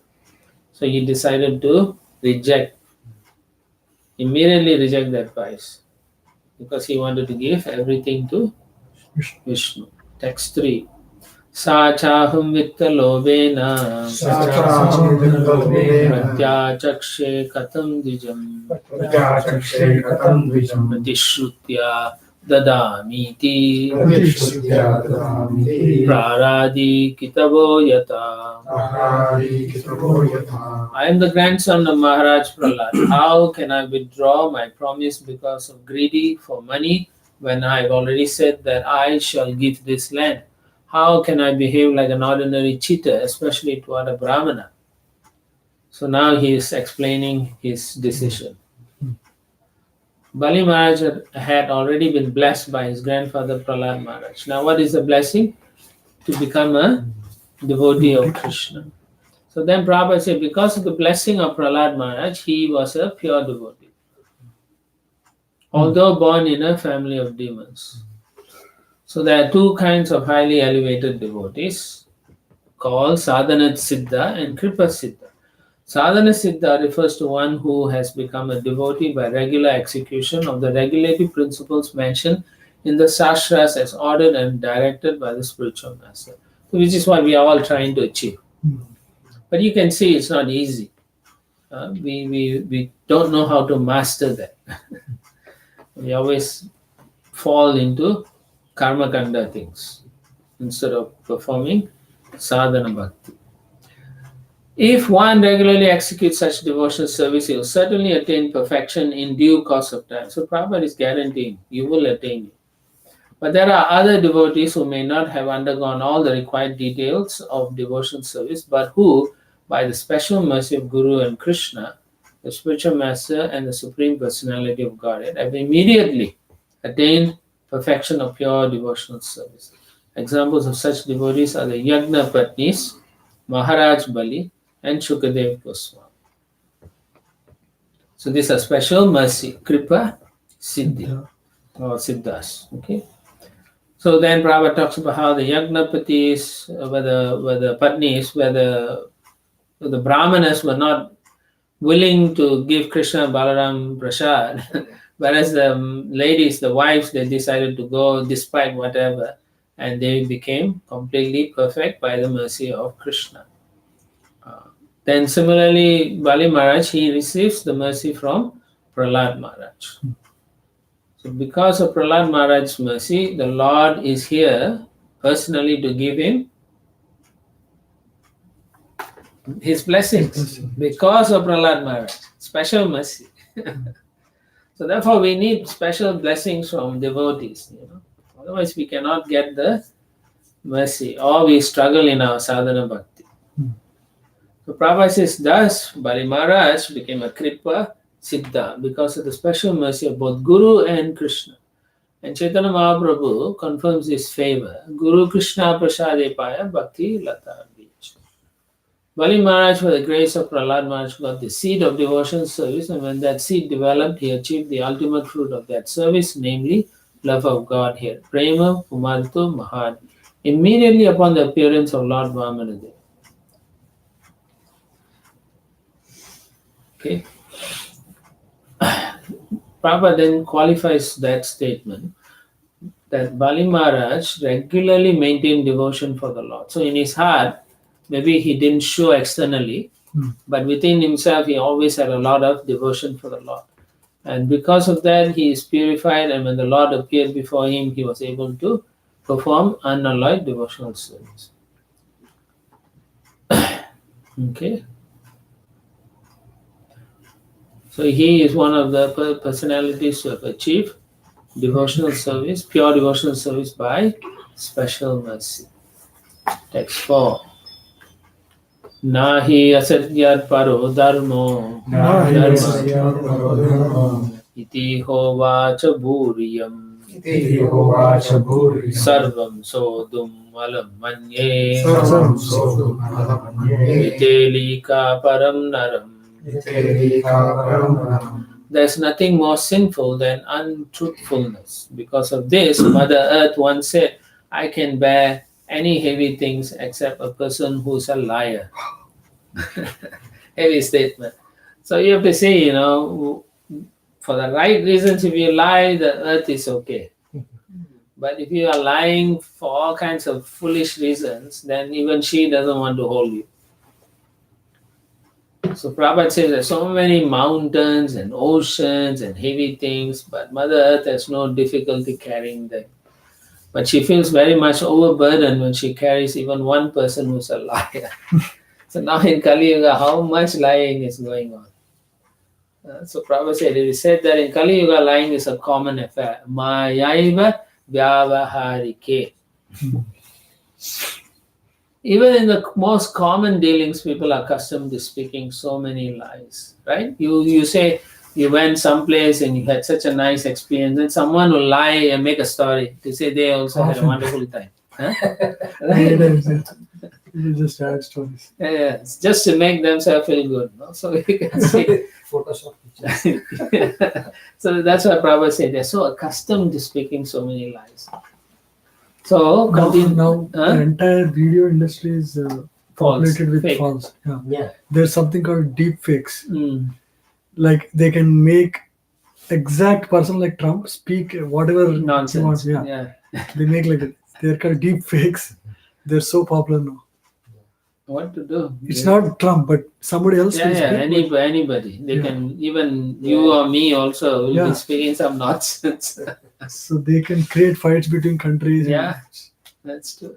So, he decided to immediately reject the advice because he wanted to give everything to Vishnu. Text 3. Sachahum vittalobena Sachahum vittalobena pratyachakshe katam dijam Pratyachakshe katam dvijam pratishrutya dadamiti Pratishrutyā dadāmiti praradi kitavo yata. Prahādi kitavo yatha. I am the grandson of Maharaj Prahlad. How can I withdraw my promise because of greedy for money when I have already said that I shall give this land? How can I behave like an ordinary cheater, especially toward a Brahmana? So now he is explaining his decision. Bali Maharaj had already been blessed by his grandfather Prahlad Maharaj. Now what is the blessing? To become a devotee of Krishna. So then Prabhupada said, because of the blessing of Prahlad Maharaj, he was a pure devotee. Although born in a family of demons. So there are two kinds of highly elevated devotees called Sadhana Siddha and Kripa Siddha. Sadhana Siddha refers to one who has become a devotee by regular execution of the regulative principles mentioned in the Shastras as ordered and directed by the spiritual master. So which is what we are all trying to achieve. But you can see it's not easy. We don't know how to master that. We always fall into karma kanda things instead of performing sadhana bhakti. If one regularly executes such devotional service, he will certainly attain perfection in due course of time. So Prabhupada is guaranteeing you will attain it. But there are other devotees who may not have undergone all the required details of devotional service, but who, by the special mercy of Guru and Krishna, the spiritual master and the Supreme Personality of Godhead, have immediately attained perfection of pure devotional service. Examples of such devotees are the Yagna Patnis, Maharaj Bali, and Shukadev Goswami. So these are special mercy, Kripa, Siddhi, or Siddhas. Okay. So then Prabhupada talks about how the Yagnapatis, were the Patnis, where the Brahmanas were not willing to give Krishna and Balaram prasad, whereas the ladies, the wives, they decided to go despite whatever, and they became completely perfect by the mercy of Krishna. Then similarly, Bali Maharaj, he receives the mercy from Prahlad Maharaj. So because of Prahlad Maharaj's mercy, the Lord is here personally to give him his blessings. Because of Prahlad Maharaj, special mercy. So therefore we need special blessings from devotees. Otherwise we cannot get the mercy, or we struggle in our sadhana bhakti. So Prabhupada says, thus Bali Maharaj became a Kripa Siddha because of the special mercy of both Guru and Krishna. And Chaitanya Mahaprabhu confirms his favor. Guru Krishna Prasade Paya Bhakti Lata Beach. Bali Maharaj, for the grace of Prahlad Maharaj, got the seed of devotion service, and when that seed developed, he achieved the ultimate fruit of that service, namely love of God here. Prema Pumarto Mahan. Immediately upon the appearance of Lord Vamanadeva. Okay. Prabhupada then qualifies that statement that Bali Maharaj regularly maintained devotion for the Lord. So in his heart, maybe he didn't show externally, but within himself he always had a lot of devotion for the Lord. And because of that, he is purified, and when the Lord appeared before him, he was able to perform unalloyed devotional service. Okay. So he is one of the personalities who have achieved devotional service, pure devotional service by special mercy. Text 4. Nahi asatyat paro dharmo Nahi dharma asatyat paro dharma iti hovacha bhuriyam iti hovacha bhuri sarvam sodum alam manye sarvam sodum alamanye vitelika param naram. itelika param There's nothing more sinful than untruthfulness. Because of this, Mother Earth once said, I can bear any heavy things except a person who's a liar. Heavy statement. So you have to say, for the right reasons, if you lie, the earth is okay. But if you are lying for all kinds of foolish reasons, then even she doesn't want to hold you. So Prabhupada says there's so many mountains and oceans and heavy things, but Mother Earth has no difficulty carrying them. But she feels very much overburdened when she carries even one person who's a liar. So now in Kali Yuga, how much lying is going on? So Prabhupada said, it is said that in Kali Yuga, lying is a common affair. Mayaiva vyavaharike. Even in the most common dealings, people are accustomed to speaking so many lies, right? You say you went someplace and you had such a nice experience, and someone will lie and make a story to say they also had a wonderful time. Huh? Many times, you just add stories. Yeah, it's just to make themselves feel good. No? So you can see. Photoshop pictures. So that's why Prabhupada said they're so accustomed to speaking so many lies. So Now Huh? the entire video industry is populated with fake. false. Yeah. Yeah. There's something called deep fakes. Mm. Like they can make exact person like Trump speak whatever he wants. Nonsense. Yeah. They make like it. They're called deep fakes. They're so popular now. What to do? It's not Trump, but somebody else will speak. Anybody. They Yeah. can, even you or me also will Yeah. be speaking some nonsense. So they can create fights between countries. Yeah. That's true.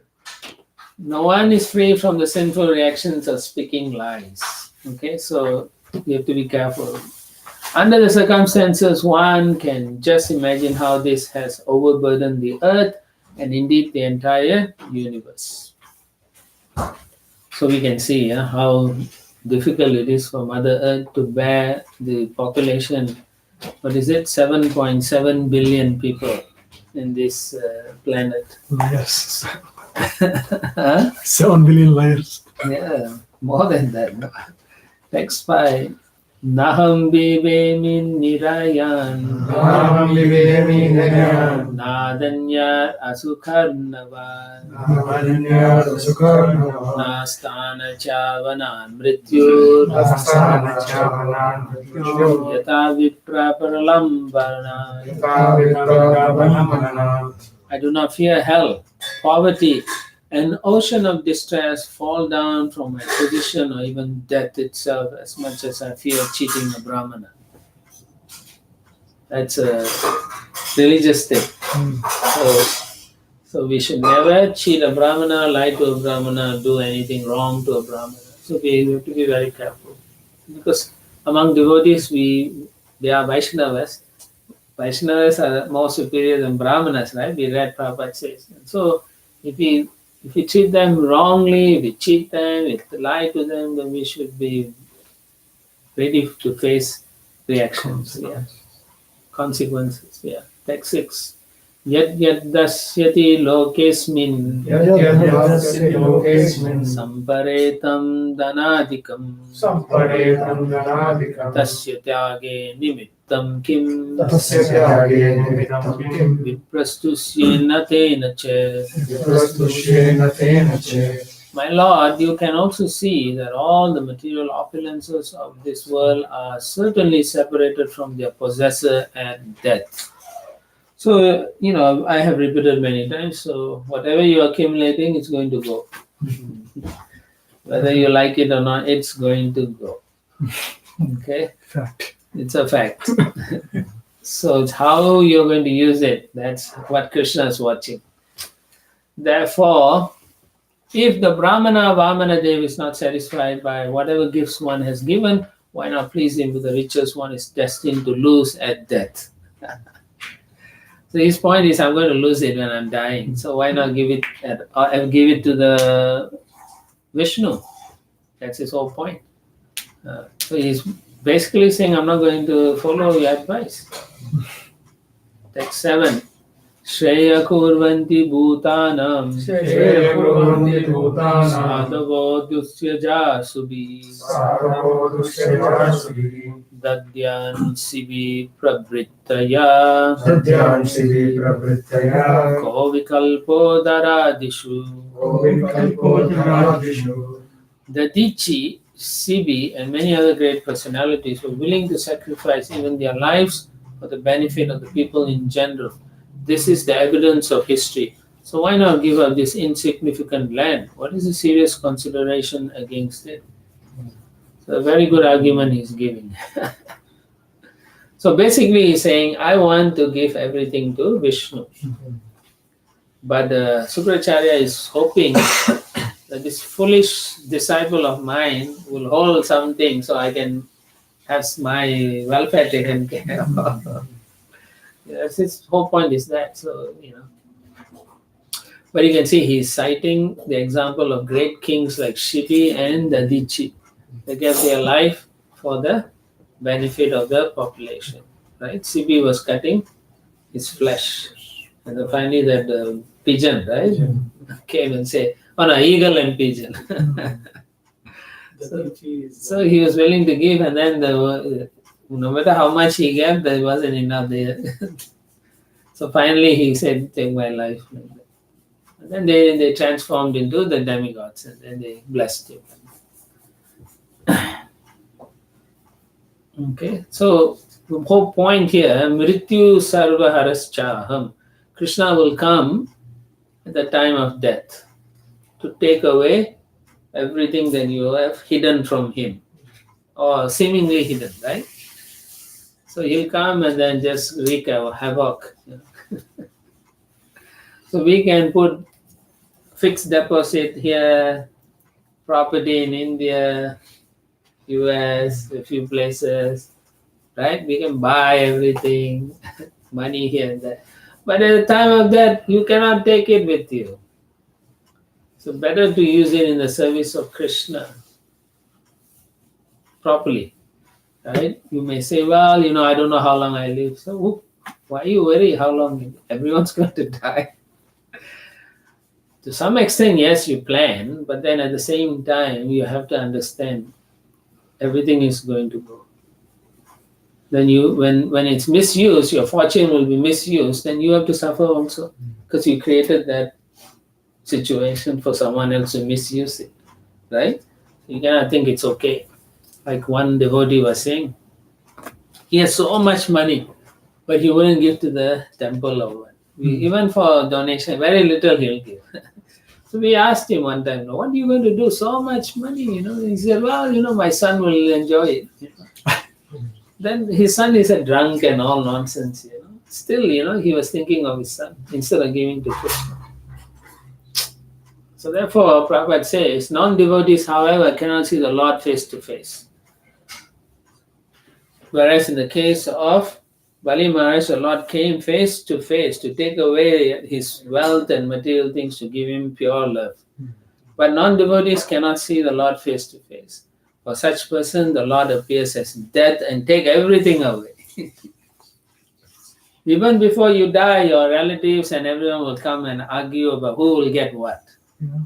No one is free from the sinful reactions of speaking lies. Okay, so you have to be careful. Under the circumstances, one can just imagine how this has overburdened the earth and indeed the entire universe. So we can see how difficult it is for Mother Earth to bear the population. What is it? 7.7 billion people in this planet. Liars. Huh? 7 billion liars. Yeah, more than that. No? Text 5. Naham vivemi nirayan Aham vivemi nirayan. nadanya asukharnavan Navanya sukarnava. nastana chavanan mrityur Asana chavanan mrityur. yata vipra paralambarana. Yata vipravamanam. I do not fear hell, poverty, an ocean of distress, fall down from my position, or even death itself, as much as I fear cheating a Brahmana. That's a religious thing. So we should never cheat a Brahmana, lie to a Brahmana, do anything wrong to a Brahmana. So we have to be very careful. Because among devotees, they are Vaishnavas. Vaishnavas are more superior than Brahmanas, right? We read Prabhupada says. And so if we treat them wrongly, we cheat them, we lie to them, then we should be ready to face reactions. Consequences. Text 6. Yad yad dasyati lokesmin यद्यद्यास्यति लोकेऽस्मिन् samparetam danadikam सम्परेतं धनादिकं tasya tyage nimittam kim तस्य त्यागे निमित्तं किं viprastusyena tena cha. विप्रस्तुष्येन तेन च My Lord, you can also see that all the material opulences of this world are certainly separated from their possessor at death. So, I have repeated many times, so whatever you are accumulating, it's going to go. Whether you like it or not, it's going to go. Okay? Fact. It's a fact. So, it's how you're going to use it. That's what Krishna is watching. Therefore, if the Brahmana Vamana Dev is not satisfied by whatever gifts one has given, why not please him with the riches one is destined to lose at death? So his point is, I'm going to lose it when I'm dying. So why not give it give it to the Vishnu? That's his whole point. So he's basically saying, I'm not going to follow your advice. Text 7. Shreya kurvanti bhutanam श्रेयकुर्वन्ति भूतानां sadhavo dusyaja subhi साधवो दुष्यजासुभिः dadyan sivi prabhrittaya दद्यांसि प्रवृत्तया ko vikalpo daradishu. विकल्पोधरादिषु The Dichi, Sibi, and many other great personalities were willing to sacrifice even their lives for the benefit of the people in general. This is the evidence of history. So why not give up this insignificant land? What is the serious consideration against it? So a very good argument he's giving. So basically he's saying, I want to give everything to Vishnu. But Sukracharya is hoping that this foolish disciple of mine will hold something so I can have my welfare taken care of. Yes, his whole point is that. So, But you can see he's citing the example of great kings like Shibi and Dadichi. They gave their life for the benefit of the population. Right? Shibi was cutting his flesh. And then finally that pigeon, right, came and said, oh no, eagle and pigeon. So he was willing to give, and then no matter how much he gave, there wasn't enough there. So finally he said, take my life. And then they transformed into the demigods, and then they blessed him. Okay, so the whole point here, Mrityu Sarva Haraschaham. Krishna will come at the time of death to take away everything that you have hidden from him, or seemingly hidden, right? So he'll come and then just wreak havoc. So we can put fixed deposit here, property in India, US, a few places, right? We can buy everything, money here and there. But at the time of death, you cannot take it with you. So better to use it in the service of Krishna properly, right? You may say, well, I don't know how long I live. So why you worry how long? Everyone's going to die. To some extent, yes, you plan, but then at the same time, you have to understand everything is going to go. Then when it's misused, your fortune will be misused, then you have to suffer also, because you created that situation for someone else to misuse it, right? You cannot think it's okay. Like one devotee was saying, he has so much money, but he wouldn't give to the temple or what. Even for donation, very little he'll give. So we asked him one time, what are you going to do? So much money, He said, well, my son will enjoy it. Then his son is a drunk and all nonsense, Still, he was thinking of his son instead of giving to Krishna. So therefore, Prabhupada says, non-devotees, however, cannot see the Lord face to face. Whereas in the case of Bali Maharaj, the Lord came face to face to take away his wealth and material things to give him pure love. But non-devotees cannot see the Lord face to face. For such person, the Lord appears as death and take everything away. Even before you die, your relatives and everyone will come and argue about who will get what. Yeah.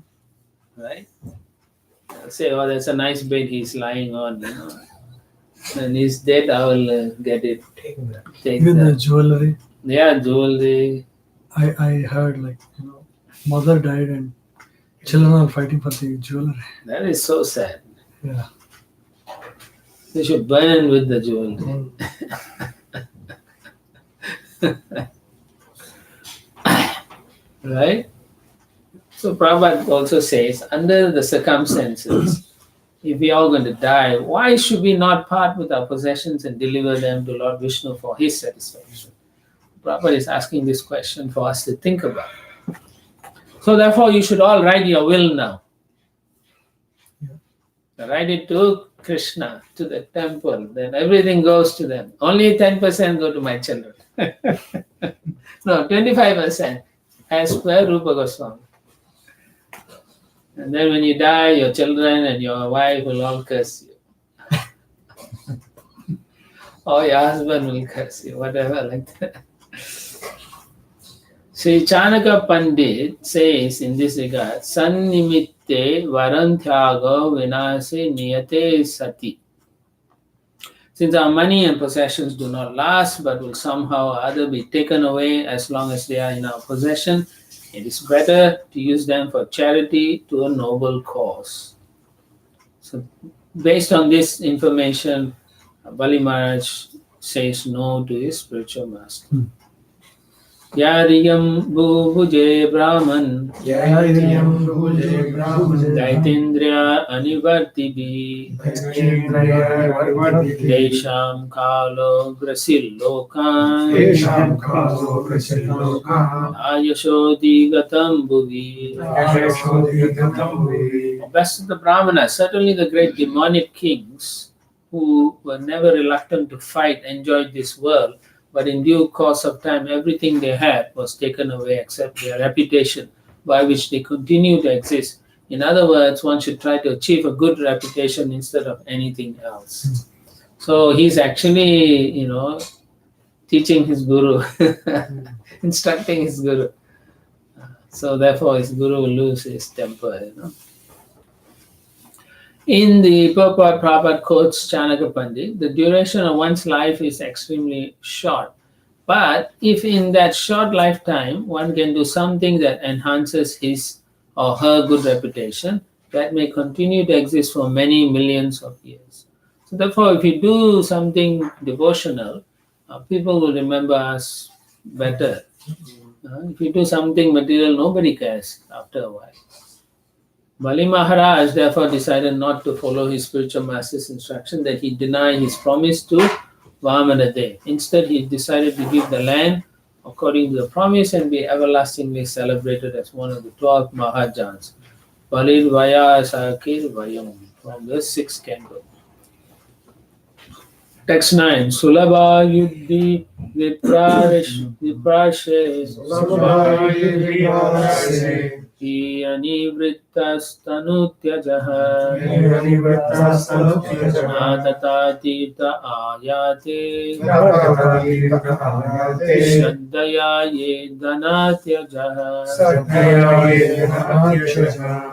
Right? They'll say, oh, that's a nice bed he's lying on, And he's dead, I will get it. Take that. Take Even the that. jewelry. Yeah, jewelry. I heard mother died and children are fighting for the jewelry. That is so sad. Yeah. They should burn with the jewelry. Right? So Prabhupada also says, under the circumstances, if we are going to die, why should we not part with our possessions and deliver them to Lord Vishnu for his satisfaction? Prabhupada is asking this question for us to think about. So therefore, you should all write your will now. Write it to Krishna, to the temple, then everything goes to them. Only 10% go to my children. No, 25% as per Rupa Goswami. And then when you die, your children and your wife will all curse you. Or your husband will curse you, whatever, like that. Sri Chanaka Pandit says in this regard, Sannimitte varantyago vinase niyate sati. Since our money and possessions do not last but will somehow or other be taken away as long as they are in our possession, it is better to use them for charity to a noble cause. So, based on this information, Bali Maharaj says no to his spiritual master. Yariyam bhuje brahman Yaitiyam Bhuje Brahman Daitindriya anivartibhi Daitindriya Varvardhiti Desham kalo grasil lokan Tesham Kalo Prasiloka Ayashodi gatam bhuvi. Ayashodhikatam Bhuvi Best of the Brahmanas, certainly the great demonic kings who were never reluctant to fight, enjoyed this world, but in due course of time, everything they had was taken away except their reputation by which they continue to exist. In other words, one should try to achieve a good reputation instead of anything else. So he's actually, teaching his guru, instructing his guru. So therefore, his guru will lose his temper, In the purport, Prabhupada quotes Chanaka Pandit, the duration of one's life is extremely short. But if in that short lifetime one can do something that enhances his or her good reputation, that may continue to exist for many millions of years. So therefore, if you do something devotional, people will remember us better. If you do something material, nobody cares after a while. Bali Maharaj therefore decided not to follow his spiritual master's instruction that he deny his promise to Vamanadev. Instead, he decided to give the land according to the promise and be everlastingly celebrated as one of the 12 Mahajans. Balir Vaya Sakir Vayam, from the 6th canto. Text 9. Sulabha Yuddhi Viprashe Sulabha Anivrittastanutyajaha Anivrittastanutyajaha Natatatita Ayate Natatatita Shaddaya Yedanatyajaha. Sadhaya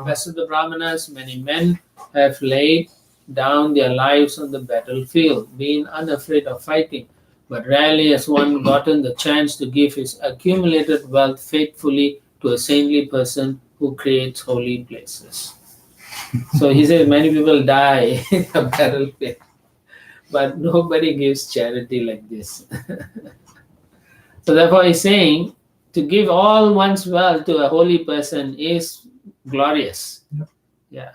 Best of the Brahmanas, many men have laid down their lives on the battlefield, being unafraid of fighting, but rarely has one gotten the chance to give his accumulated wealth faithfully to a saintly person who creates holy places. So he says many people die in a battlefield, but nobody gives charity like this. So therefore he's saying to give all one's wealth to a holy person is glorious. Yeah.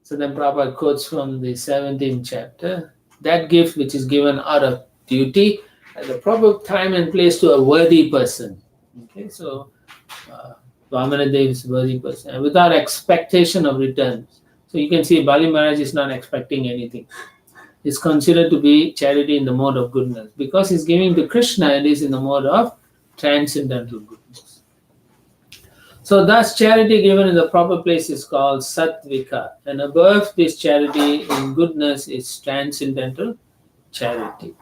So then Prabhupada quotes from the 17th chapter, that gift which is given out of duty at the proper time and place to a worthy person. Okay, so Vamanadev is a worthy person and without expectation of returns. So you can see Bali Maharaj is not expecting anything. It's considered to be charity in the mode of goodness. Because he's giving to Krishna, it is in the mode of transcendental goodness. So thus charity given in the proper place is called sattvika, and above this charity in goodness is transcendental charity.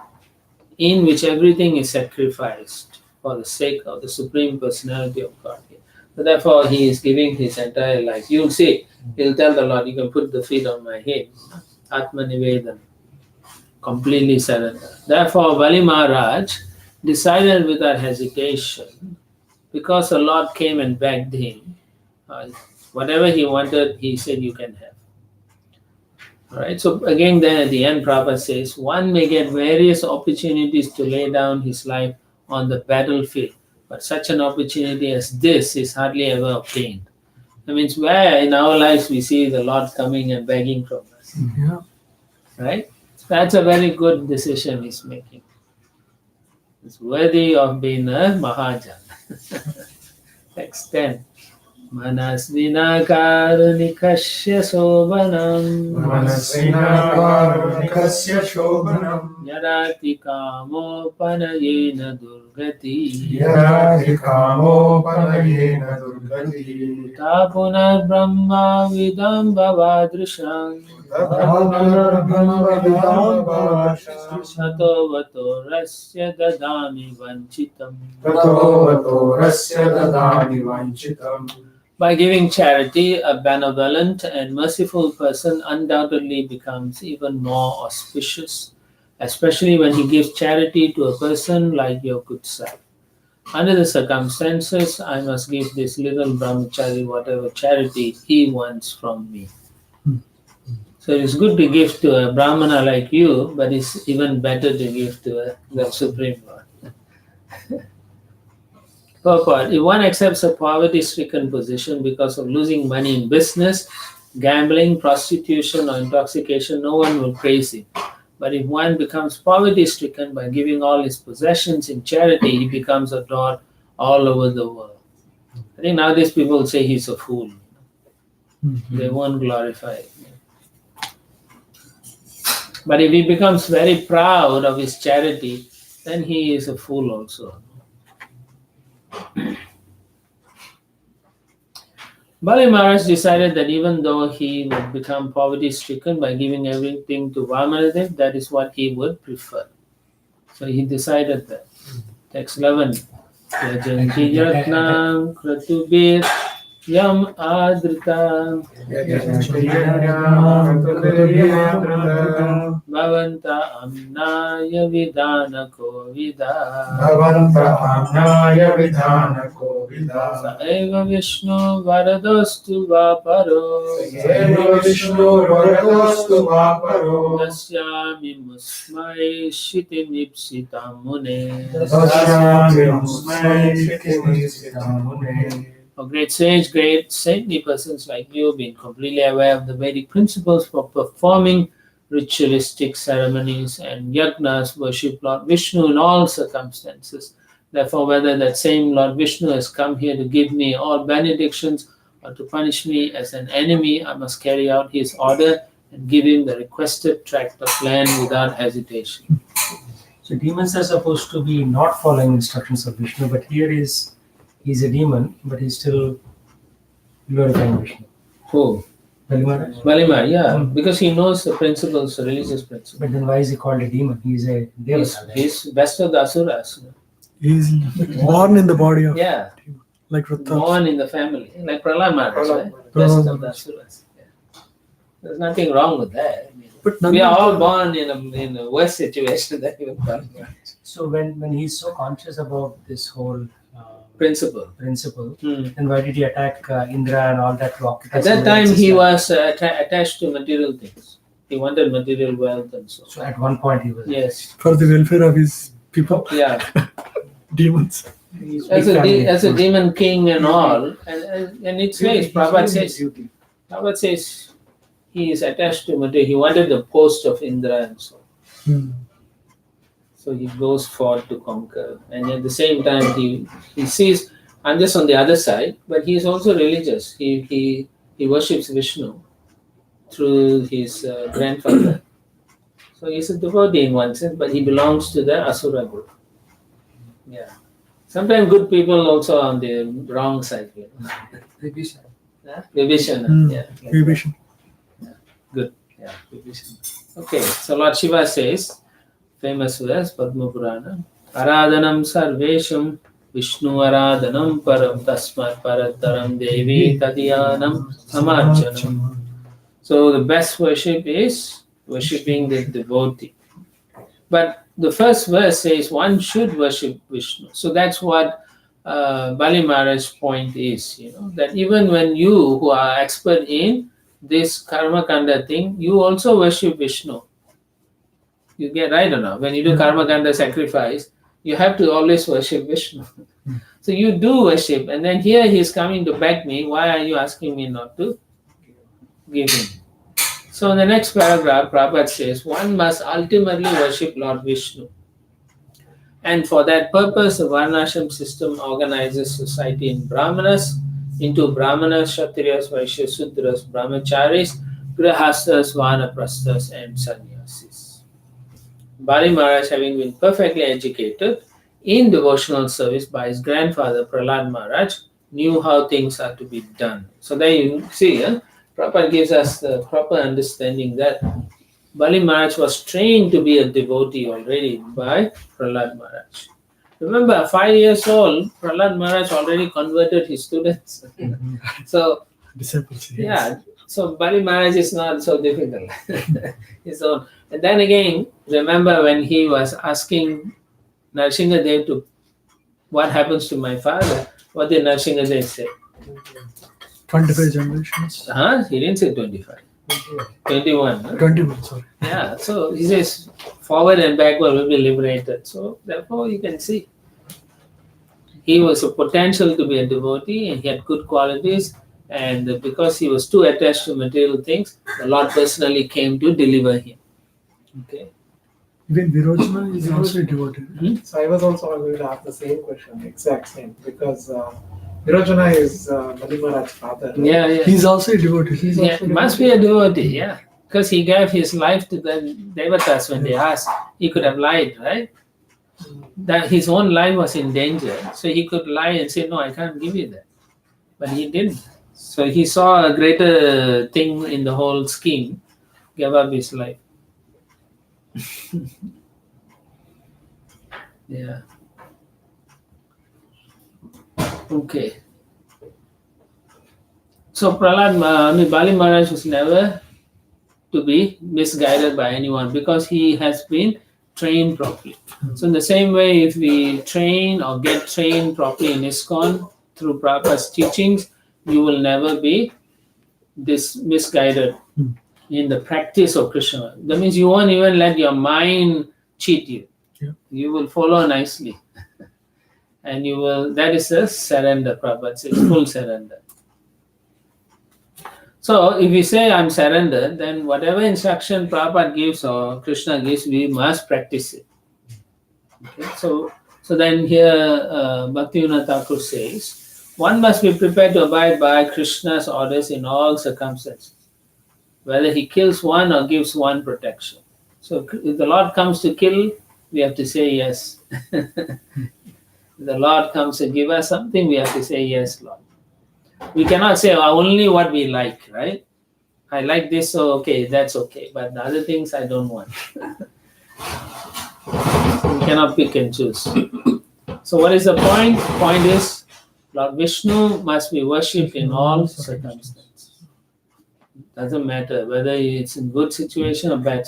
in which everything is sacrificed for the sake of the Supreme Personality of Godhead. So therefore, he is giving his entire life. You'll see, he'll tell the Lord, you can put the feet on my head. Atma Nivedan. Completely surrender. Therefore, Bali Maharaj decided without hesitation, because the Lord came and begged him, whatever he wanted, he said, you can have. Alright, so again, then at the end, Prabhupada says, one may get various opportunities to lay down his life on the battlefield, but such an opportunity as this is hardly ever obtained. That means where in our lives we see the Lord coming and begging from us. Yeah. Right? That's a very good decision he's making. It's worthy of being a Mahajan. Text 10. Manasvina karunikasya sobanam Manasvina karunikasya shobhanam Yarati kamo panayena durgati Yarati kamo panayena durgati Tapunar brahma vidam bhavadrisham Sato vato rasya dadami vanchitam. By giving charity, a benevolent and merciful person undoubtedly becomes even more auspicious, especially when he gives charity to a person like your good self. Under the circumstances, I must give this little brahmachari whatever charity he wants from me. So it's good to give to a brahmana like you, but it's even better to give to the Supreme Lord. Purport. If one accepts a poverty-stricken position because of losing money in business, gambling, prostitution, or intoxication, no one will praise him. But if one becomes poverty-stricken by giving all his possessions in charity, he becomes adored all over the world. I think nowadays people say he's a fool. They won't glorify him. But if he becomes very proud of his charity, then he is a fool also. Bali Maharaj decided that even though he would become poverty-stricken by giving everything to Vamanadev, that is what he would prefer. So he decided that. Text 11. Yajanti yatnam kratubir yam adrita bhavanta amnaya vidana kovida sa eva Vishnu varadostu vaparo dasyami musmai shitim ipsitam mune. For great sage, great saintly persons like you, being completely aware of the Vedic principles for performing ritualistic ceremonies and yajnas, worship Lord Vishnu in all circumstances. Therefore, whether that same Lord Vishnu has come here to give me all benedictions or to punish me as an enemy, I must carry out his order and give him the requested tract of land without hesitation. So demons are supposed to be not following instructions of Vishnu, but here he's a demon, but he's still glorifying Vishnu. Who? Bali Maharaj? Balimar, yeah, because he knows the principles, the religious principles. But then why is he called a demon? He's a devata. He's best of the asuras. He's born in the body of Yeah, like Vritha. born in the family, like Prahlad Maharaj, right? Prahlad Best of the Maharaj. asuras. Yeah. There's nothing wrong with that. I mean, But we are all none born in a worse situation than even Prahlad Maharaj. So when he's so conscious about this whole Principle. principle, Hmm. then why did he attack Indra and all that to occupy At that someone time, else's he land? was attached to material things. He wanted material wealth and so on. So at one point he was. Yes. for the welfare of his people, Yeah. demons. He's As big family. as a demon king and all, and it says, Prabhupada says he is attached to material. He wanted the post of Indra and so on. Hmm. So he goes forth to conquer. And at the same time, he sees, I'm just on the other side, but he is also religious. He worships Vishnu through his grandfather. So he's a devotee in one sense, but he belongs to the Asura group. Yeah. Sometimes good people also on the wrong side. You know? Yeah? Vibhishana. Hmm. Yeah. Vibhishan. Good. Yeah. Vibhishana. Okay. So Lord Shiva says, famous verse, Padma Purana. Aradhanam sarvesham Vishnu aradhanam param tasmat parataram devi tadyanam samarjanam. So the best worship is worshipping the devotee. But the first verse says one should worship Vishnu. So that's what Bali Maharaj's point is, that even when you who are expert in this karma kanda thing, you also worship Vishnu. You get right or not? When you do karma kanda sacrifice, you have to always worship Vishnu. So you do worship, and then here he is coming to beg me. Why are you asking me not to give him? So in the next paragraph, Prabhupada says, one must ultimately worship Lord Vishnu. And for that purpose, the Varnashram system organizes society in Brahmanas into Brahmanas, Kshatriyas, Vaishyas, Sudras, Brahmacharis, Grihastas, Vanaprasthas, and Sannyasis. Bali Maharaj, having been perfectly educated in devotional service by his grandfather Prahlad Maharaj, knew how things are to be done. So there you see, Prabhupada gives us the proper understanding that Bali Maharaj was trained to be a devotee already by Prahlad Maharaj. Remember, 5 years old, Prahlad Maharaj already converted his students. So, Disciples. yeah, so Bali Maharaj is not so difficult. His own. And then again, remember when he was asking Narsingadev to what happens to my father, what did Narsingadev say? 25 generations. He didn't say 25. 21. 21, sorry. Yeah, so he says forward and backward will be liberated. So therefore you can see he was a potential to be a devotee and he had good qualities, and because he was too attached to material things, the Lord personally came to deliver him. Okay. Even Virojana is also a devotee. So I was also going to ask the same question, exact same, because Virojana is Bali Maharaj's father. Right? Yeah. He's also a devotee. Yeah, must be a devotee, yeah. Because he gave his life to the devatas when they asked. He could have lied, right? That his own life was in danger. So he could lie and say, no, I can't give you that. But he didn't. So he saw a greater thing in the whole scheme, gave up his life. Yeah. Okay. So Bali Maharaj was never to be misguided by anyone because he has been trained properly. So in the same way, if we train or get trained properly in ISKCON through Prabhupada's teachings, you will never be misguided in the practice of Krishna. That means you won't even let your mind cheat you. Yeah. You will follow nicely. And you will, that is a surrender, Prabhupada says, full surrender. So if we say I'm surrendered, then whatever instruction Prabhupada gives or Krishna gives, we must practice it. Okay? So then here Bhaktivinoda Thakur says, one must be prepared to abide by Krishna's orders in all circumstances, whether he kills one or gives one protection. So if the Lord comes to kill, we have to say yes. If the Lord comes to give us something, we have to say yes, Lord. We cannot say only what we like, right? I like this, so okay, that's okay. But the other things I don't want. We cannot pick and choose. So what is the point? Point is, Lord Vishnu must be worshipped in all circumstances. Doesn't matter whether it's in good situation or bad,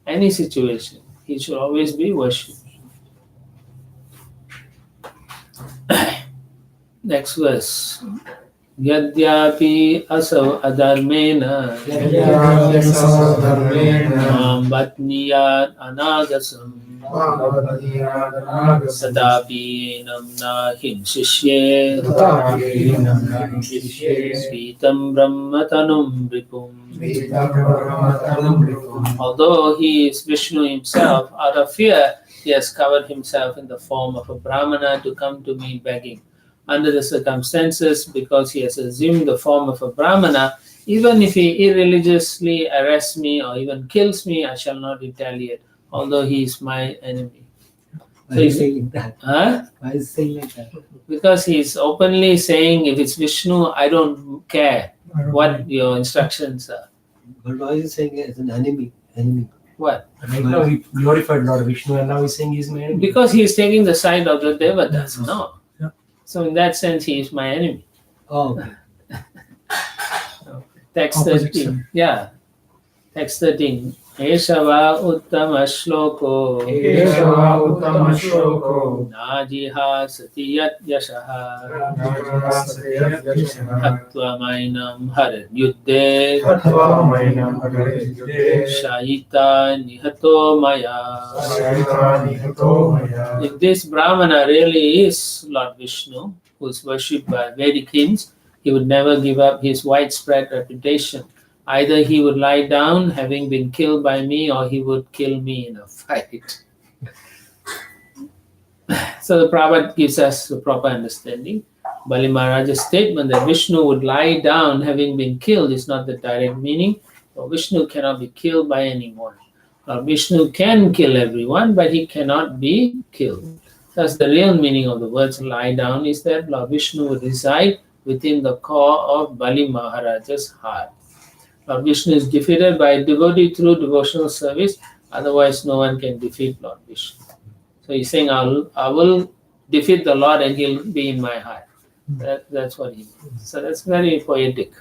any situation, he should always be worshipped. Next verse. Yadyapi asau adharmena mam batniyat anagasam sadapi namna himshishye Pitam brahmatanum ripum. Although he is Vishnu himself, out of fear he has covered himself in the form of a brahmana to come to me begging. Under the circumstances, because he has assumed the form of a brahmana, even if he irreligiously arrests me or even kills me, I shall not retaliate, although he is my enemy. Why is he saying that? Why is he saying like that? Because he's openly saying, if it's Vishnu, I don't care what your instructions are. But why is he saying it as an enemy? Enemy. What? Right now he glorified Lord Vishnu and now he's saying he's my enemy. Because he is taking the side of the Devatas. Yes. No. Yeah. So in that sense, he is my enemy. Oh, okay. Text Opposite 13. side. Yeah. Text 13. Eshava uttama shloko Keshava uttama shloko najiha satiyat yashaha Najasatyat yashaha hattvamainam haran yuddhe Tattva-mainam bhagavad-gite shayita nihato maya. Shayita nihato maya. If this Brahmana really is Lord Vishnu, who is worshipped by Vedic kings, he would never give up his widespread reputation. Either he would lie down having been killed by me, or he would kill me in a fight. So the Prabhupada gives us the proper understanding. Bali Maharaja's statement that Vishnu would lie down having been killed is not the direct meaning. For Vishnu cannot be killed by anyone. Vishnu can kill everyone, but he cannot be killed. Thus, the real meaning of the words lie down is that Lord Vishnu would reside within the core of Bali Maharaja's heart. Lord Vishnu is defeated by a devotee through devotional service, otherwise, no one can defeat Lord Vishnu. So he's saying, I will defeat the Lord and he'll be in my heart. That's what he means. So that's very poetic.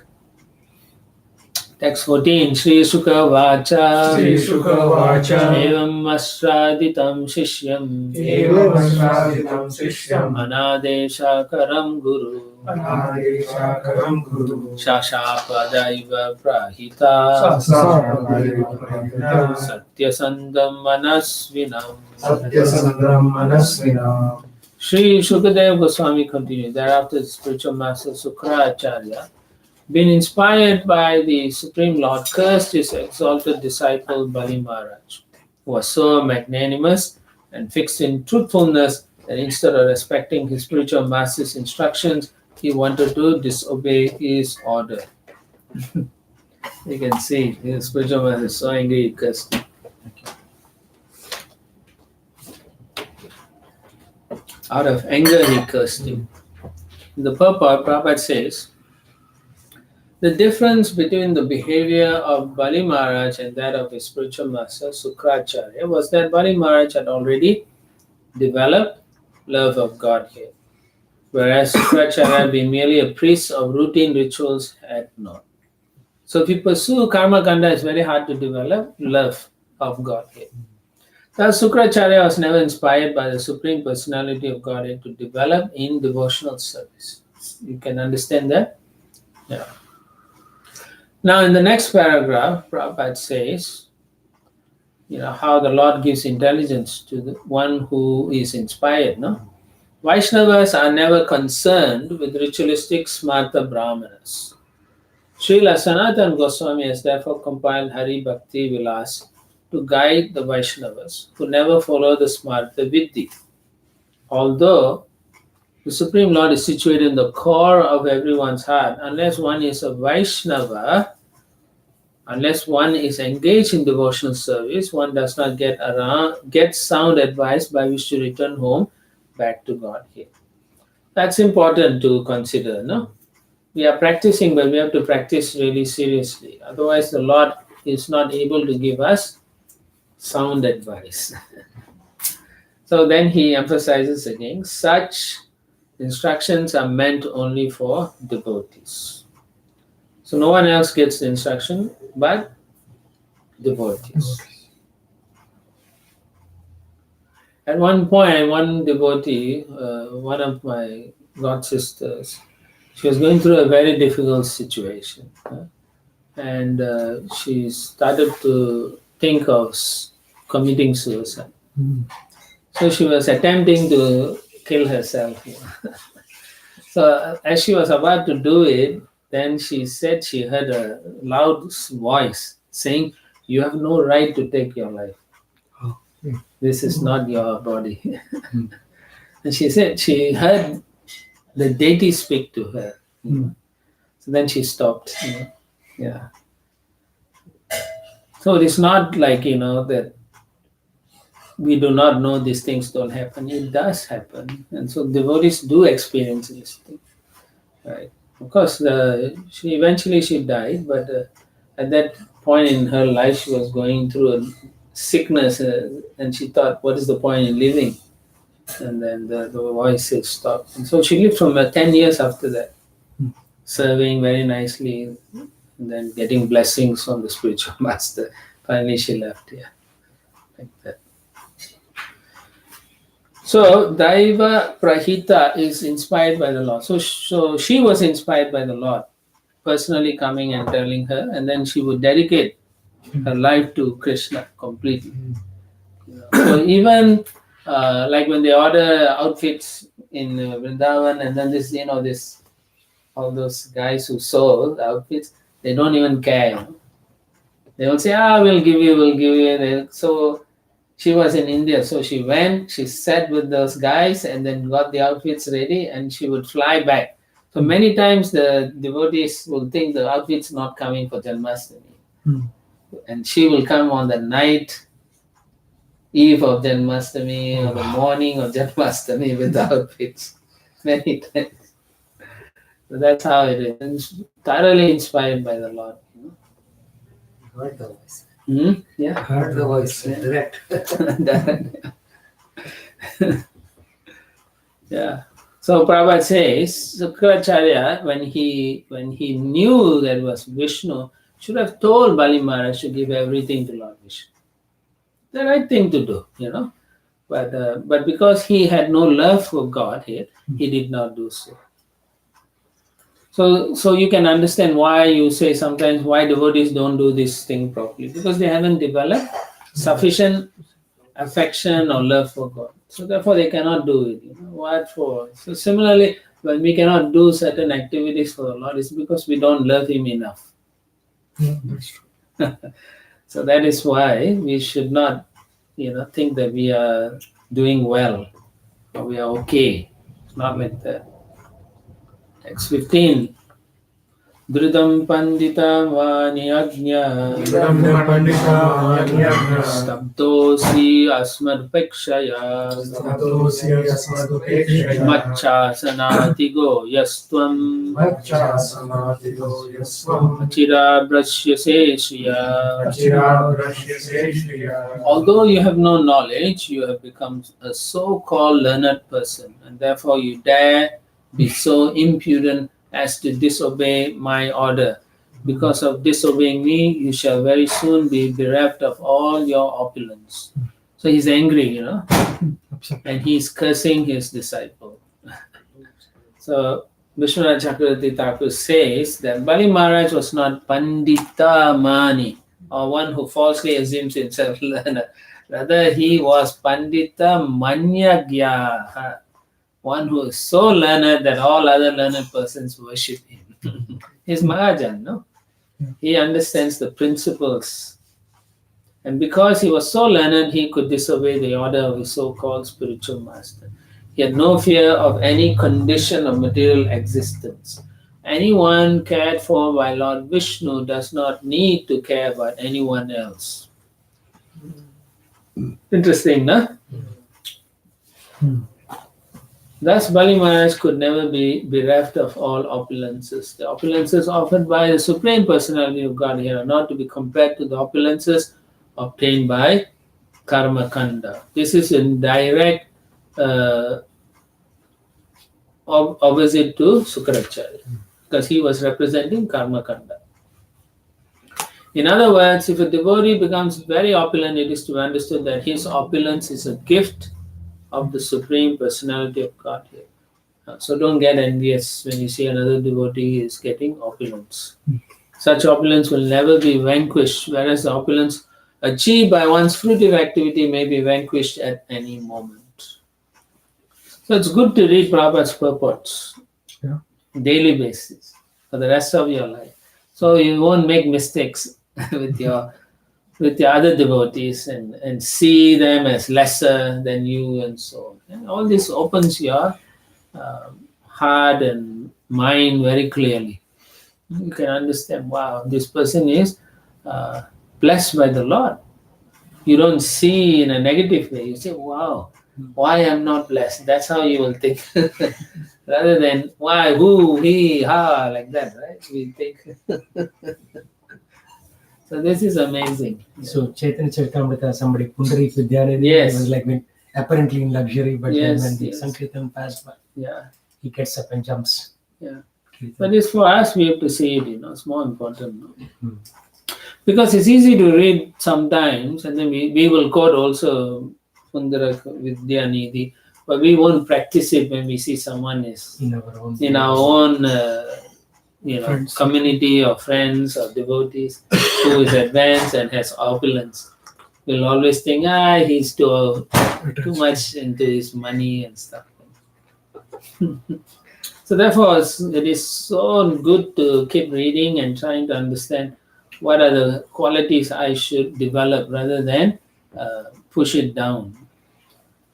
Text 14. Sri Sukha Vacha Sri Sukha Vacha Evam Asraditam Shishyam Evam Asraditam Sishyam Anadesha Karam Guru Anadeshakaram Guru Shashapadaiva Prahita Sasapradaiva Satyasandam Manasvinam. Satyasandram Manasvinam. Sri Shukadev Goswami continued. Thereafter, the spiritual master Sukracharya, being inspired by the Supreme Lord, cursed his exalted disciple Bali Maharaj, who was so magnanimous and fixed in truthfulness that instead of respecting his spiritual master's instructions, he wanted to disobey his order. You can see his spiritual master is so angry he cursed him. Out of anger, he cursed him. In the purport, Prabhupada says, the difference between the behavior of Bali Maharaj and that of his spiritual master, Sukracharya, was that Bali Maharaj had already developed love of Godhead, whereas Sukracharya had been merely a priest of routine rituals had not. So if you pursue karma kanda, it's very hard to develop love of Godhead. Thus, Sukracharya was never inspired by the Supreme Personality of Godhead to develop in devotional service. You can understand that? Yeah. Now, in the next paragraph, Prabhupada says, how the Lord gives intelligence to the one who is inspired. No, Vaishnavas are never concerned with ritualistic smarta brahmanas. Srila Sanatana Goswami has therefore compiled Hari Bhakti Vilas to guide the Vaishnavas who never follow the smarta vidhi. Although the Supreme Lord is situated in the core of everyone's heart, unless one is a Vaishnava, unless one is engaged in devotional service, one does not get sound advice by which to return home back to Godhead. That's important to consider, no? We are practicing, but we have to practice really seriously. Otherwise, the Lord is not able to give us sound advice. So then he emphasizes again, such instructions are meant only for devotees. So no one else gets the instruction but devotees. At one point, one devotee, one of my god sisters, she was going through a very difficult situation. And she started to think of committing suicide. So she was attempting to kill herself. So as she was about to do it, then she said she heard a loud voice saying, "You have no right to take your life. This is not your body." And she said she heard the deity speak to her. So then she stopped. Yeah. So it's not like, that we do not know these things don't happen. It does happen. And so devotees do experience this thing. Right. Of course, she died, but at that point in her life, she was going through a sickness, and she thought, what is the point in living? And then the voice said, stop. And so she lived from 10 years after that, serving very nicely, and then getting blessings from the spiritual master. Finally, she left. Yeah, like that. So Daiva Prahita is inspired by the Lord. So she was inspired by the Lord, personally coming and telling her, and then she would dedicate her life to Krishna completely. So even like when they order outfits in Vrindavan, and then this all those guys who sold outfits, they don't even care. They will say, we'll give you, we'll give you. So she was in India, so she went, she sat with those guys and then got the outfits ready, and she would fly back. So many times the devotees will think the outfit's not coming for Janmashtami. And she will come on the night eve of Janmashtami or the morning of Janmashtami with the outfits. Many times. So that's how it is. And it's thoroughly inspired by the Lord. Heard the voice. Yeah. Heard the voice. Direct. Yeah. So Prabhupada says Sukracharya, when he knew that it was Vishnu, should have told Bali Maharaj to give everything to Lord Vishnu. The right thing to do, But because he had no love for God here, he did not do so. So you can understand why you say sometimes why devotees don't do this thing properly, because they haven't developed sufficient affection or love for God. So therefore they cannot do it. What for? So similarly, when we cannot do certain activities for the Lord, it's because we don't love Him enough. Yeah, that's true. So that is why we should not, think that we are doing well or we are okay. It's not like that. Text 15. Dhridam pandita vani ajna Dridam pandita vanyagna Stabdosi asmadpekshaya Satosi asmadupekshaya Macchasanatigo yastvam Maccha samadhigo yasvam Achira brashyase shriya. Achira brashyase shriya. Although you have no knowledge, you have become a so-called learned person, and therefore you dare be so impudent as to disobey my order. Because of disobeying me, you shall very soon be bereft of all your opulence. So he's angry, and he's cursing his disciple. So Vishwanath Chakravarti Thakur says that Bali Maharaj was not Pandita Mani, or one who falsely assumes himself learned. Rather, he was Pandita Manyagya, one who is so learned that all other learned persons worship him. He's Mahajan, no? He understands the principles. And because he was so learned, he could disobey the order of his so-called spiritual master. He had no fear of any condition of material existence. Anyone cared for by Lord Vishnu does not need to care about anyone else. Interesting, no? Thus, Bali Maharaj could never be bereft of all opulences. The opulences offered by the Supreme Personality of Godhead are not to be compared to the opulences obtained by Karma Kanda. This is in direct opposite to Sukracharya, because he was representing Karma Kanda. In other words, if a devotee becomes very opulent, it is to be understood that his opulence is a gift of the Supreme Personality of Godhead. So don't get envious when you see another devotee is getting opulence. Such opulence will never be vanquished, whereas the opulence achieved by one's fruitive activity may be vanquished at any moment. So it's good to read Prabhupada's purports daily basis for the rest of your life, so you won't make mistakes with your other devotees and see them as lesser than you and so on. And all this opens your heart and mind very clearly. You can understand, wow, this person is blessed by the Lord. You don't see in a negative way. You say, wow, why I'm not blessed? That's how you will think. Rather than why, who, he, ha, like that, right? We think. So this is amazing. So Chaitanya Charitamrita, somebody Pundarik Vidyanidhi, Yes. he was like apparently in luxury, but then Yes, when the yes. Sankirtan passed by, Yeah. he gets up and jumps. Yeah. Kirtan. But it's for us, we have to see it, it's more important. Hmm. Because it's easy to read sometimes, and then we will quote also Pundarak Vidyanidhi, but we won't practice it when we see someone is in our own in our own Friends. community or friends or devotees who is advanced and has opulence. We'll always think, he's too much into his money and stuff. So therefore, it is so good to keep reading and trying to understand what are the qualities I should develop rather than push it down.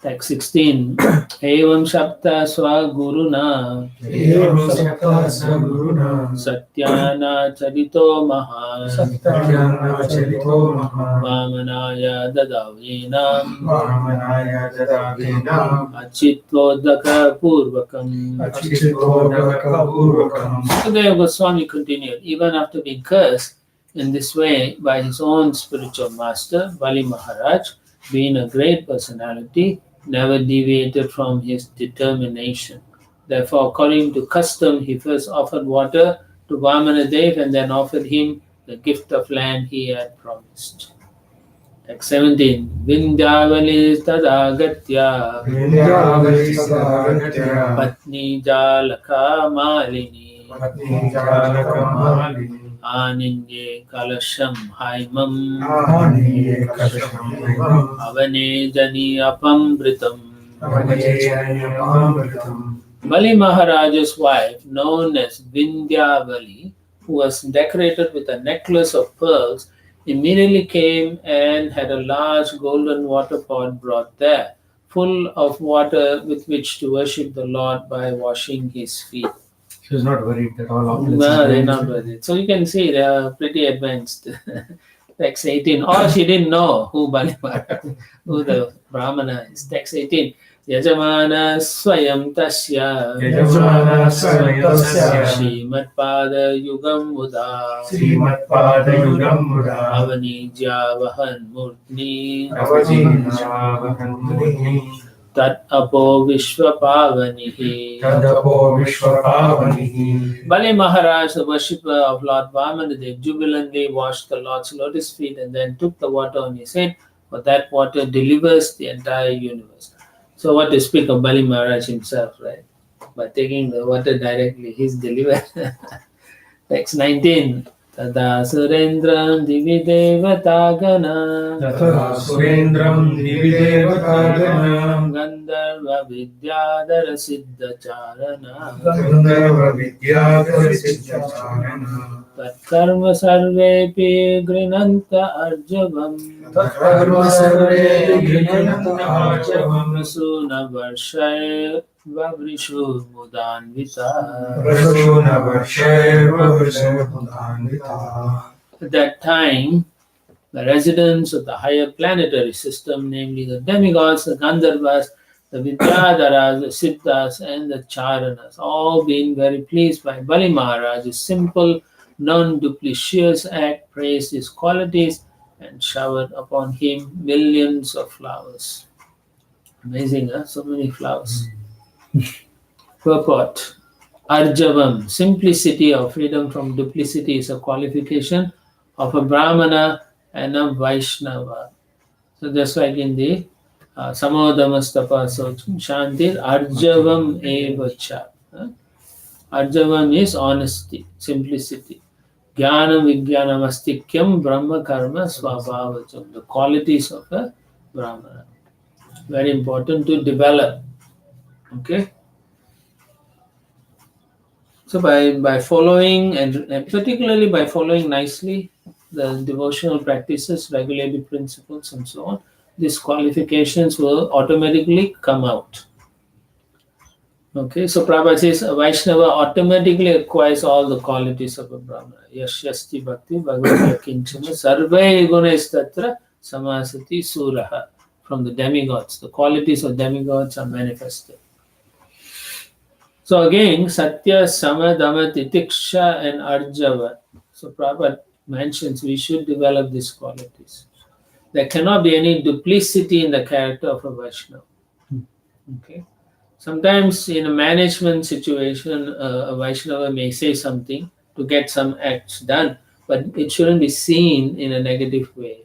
Text 16. Evam Shapta Swaguruna Evam Sapta Saguruna Satyana Charito Maha Satyana Charito Maha Vamanaya Dadavinam Vamanaya Jadavinam Achitvodaka Purvakam. Achitodaka Purvakam Sukadeva Goswami continued, even after being cursed in this way by his own spiritual master, Bali Maharaj, being a great personality, never deviated from his determination. Therefore, according to custom, he first offered water to Vamanadev and then offered him the gift of land he had promised. Text 17. Vindhyavali tadagatya Vindhyavali Sadagatya Patni Jalaka Malini Patni Jalakamalini Aninye Kalasham Haimam Ani Kashamaivam Avane Jani Apambritam. Avajayamritam Bali Maharaj's wife, known as Vindhyavali, who was decorated with a necklace of pearls, immediately came and had a large golden water pot brought there, full of water with which to worship the Lord by washing his feet. She was not worried that all opulence. No, they're not worried. So you can see they are pretty advanced. Text 18. Or she didn't know who Bali Maharaj, who the Brahmana is. Text 18. Yajamana Swayam Tasya Yajamana Swayasya Srimatpada Yugam Muda Srimatpada Yugam Muda Avanijya Vahan Murtni Avajinjavahanmuni Tat Apo Vishwapavanihi. Tadapo Vishwapavanihi Bali Maharaj, the worshipper of Lord Vamanadev, jubilantly washed the Lord's lotus feet and then took the water on his head, for that water delivers the entire universe. So what to speak of Bali Maharaj himself, right? By taking the water directly, he's delivered. Text 19. Tada Surendram Divi Devatagana Tata Surendram Dividevatagana Gandharva Vidyadhara Siddha Charana Gandharva Vidyadhara Siddhacharana Tatkarma Sarvepi Grinanta Arjavam Tatkarma Sarve Grinanta Arjavam Vasuna Varshaya Vavrishu Mudanvita. Prasuna Varsheva Vrishabhudanvita. At that time, the residents of the higher planetary system, namely the demigods, the Gandharvas, the Vidyadharas, the Siddhas, and the Charanas, all being very pleased by Bali Maharaj's simple, non-duplicitous act, praised his qualities and showered upon him millions of flowers. Amazing, huh? So many flowers. Purport. Arjavam, simplicity or freedom from duplicity, is a qualification of a Brahmana and a Vaishnava. So just like in the Samodhamastapa Socham, Shantir Arjavam Evacha. Arjavam is honesty, simplicity. Jnana Vijnana Mastikyam Brahma Karma Swabhavacham, the qualities of a Brahmana. Very important to develop. Okay? So by following and particularly by following nicely the devotional practices, regulative principles, and so on, these qualifications will automatically come out. Okay, so Prabhupada says a Vaishnava automatically acquires all the qualities of a Brahmana. Yashyasti bhakti bhagavata kinchana sarvai gunastatra samasati suraha. From the demigods, the qualities of demigods are manifested. So again, Satya, Sama, Dama, Titiksha, and Arjava. So Prabhupada mansions, we should develop these qualities. There cannot be any duplicity in the character of a Vaishnava. Okay. Sometimes in a management situation, a Vaishnava may say something to get some acts done, but it shouldn't be seen in a negative way.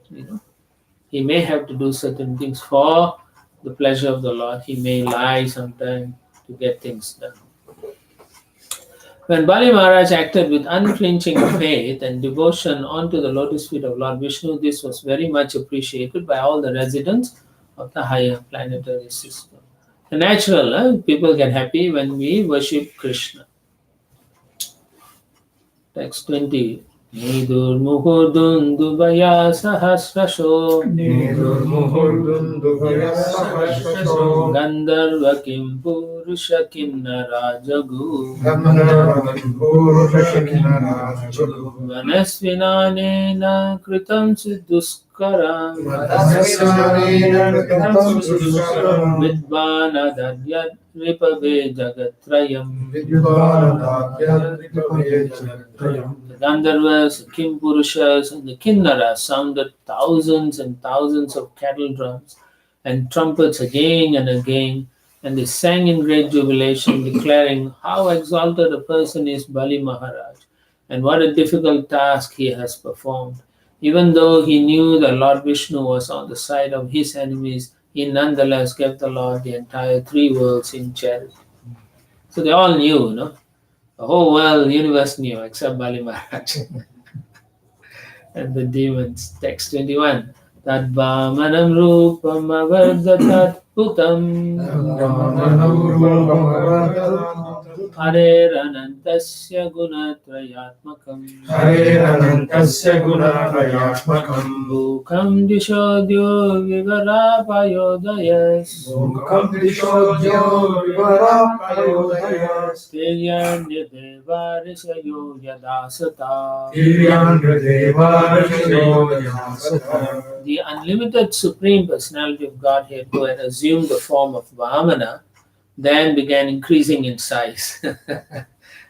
He may have to do certain things for the pleasure of the Lord. He may lie sometimes to get things done. When Bali Maharaj acted with unflinching faith and devotion onto the lotus feet of Lord Vishnu, this was very much appreciated by all the residents of the higher planetary system. Natural, people get happy when we worship Krishna. Text 20. Nidur muhurdundubaya sahasrasho Gandharva kim purusha kim narajagu Vanasvinanena kritam siddhuskaram Vidvanadadyat ripave jagatrayam The Gandharvas, Kim Purushas, and the Kinnaras sounded thousands and thousands of cattle drums and trumpets again and again, and they sang in great jubilation, declaring how exalted a person is Bali Maharaj, and what a difficult task he has performed. Even though he knew that Lord Vishnu was on the side of his enemies, he nonetheless gave the Lord the entire three worlds in charity. So they all knew, the whole world, universe knew, except Bali Maharaj. And the demons. Text 21. Tad Vamanam Rupam Avardatat Putam Hareranantasya Gunatrayatmakam Bhukam Dishodyo Vivarapayodayas Tiryanyadevarisayo Yadasata The unlimited Supreme Personality of Godhead, who had assumed the form of Vamana, then began increasing in size,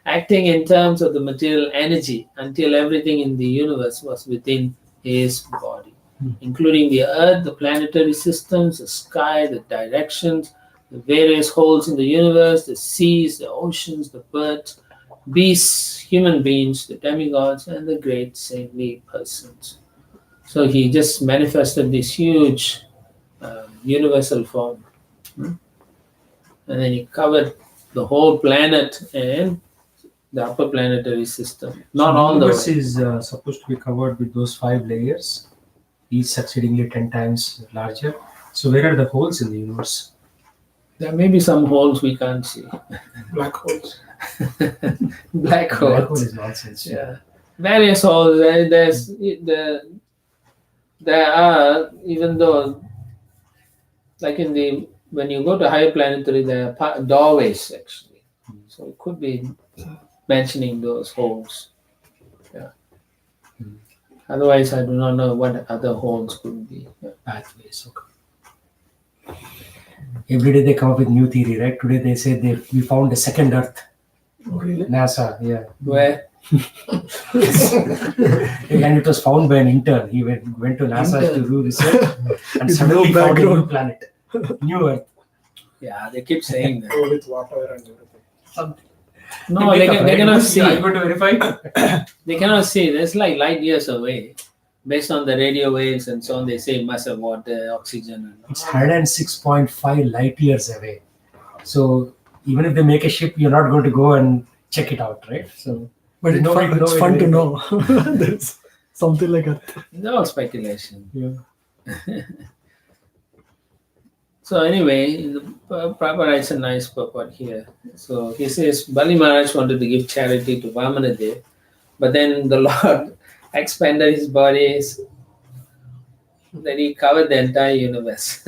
acting in terms of the material energy until everything in the universe was within his body, including the earth, the planetary systems, the sky, the directions, the various holes in the universe, the seas, the oceans, the birds, beasts, human beings, the demigods, and the great saintly persons. So he just manifested this huge universal form. And then he covered the whole planet and the upper planetary system. Not all the universe way. is supposed to be covered with those 5 layers, each succeedingly 10 times larger. So where are the holes in the universe? There may be some holes we can't see. Black holes. Black Black hole holes. is nonsense. Yeah. Various holes. There are, even though, like when you go to higher planetary, there are doorways actually. So it could be mentioning those holes. Yeah. Otherwise, I do not know what other holes could be. Yeah. Pathways. Okay. Every day they come up with new theory, right? Today they say we found a second Earth. Really? NASA, yeah. Where? And it was found by an intern. He went to NASA to do research and With suddenly no found a new background. planet, new Earth. Yeah, they keep saying that. Oh, with water and everything. No, they cannot see. Are you going to verify? They cannot see. It's like light years away. Based on the radio waves and so on, they say it must have water, oxygen. And It's 106.5 light years away. So even if they make a ship, you're not going to go and check it out, right? So, But it's nobody- fun, it's nobody fun to will- know. There's something like that. it's all speculation. Yeah. So anyway, Prabhupada writes a nice purport here. So he says, Bali Maharaj wanted to give charity to Vamanadev, but then the Lord expanded his bodies, then he covered the entire universe.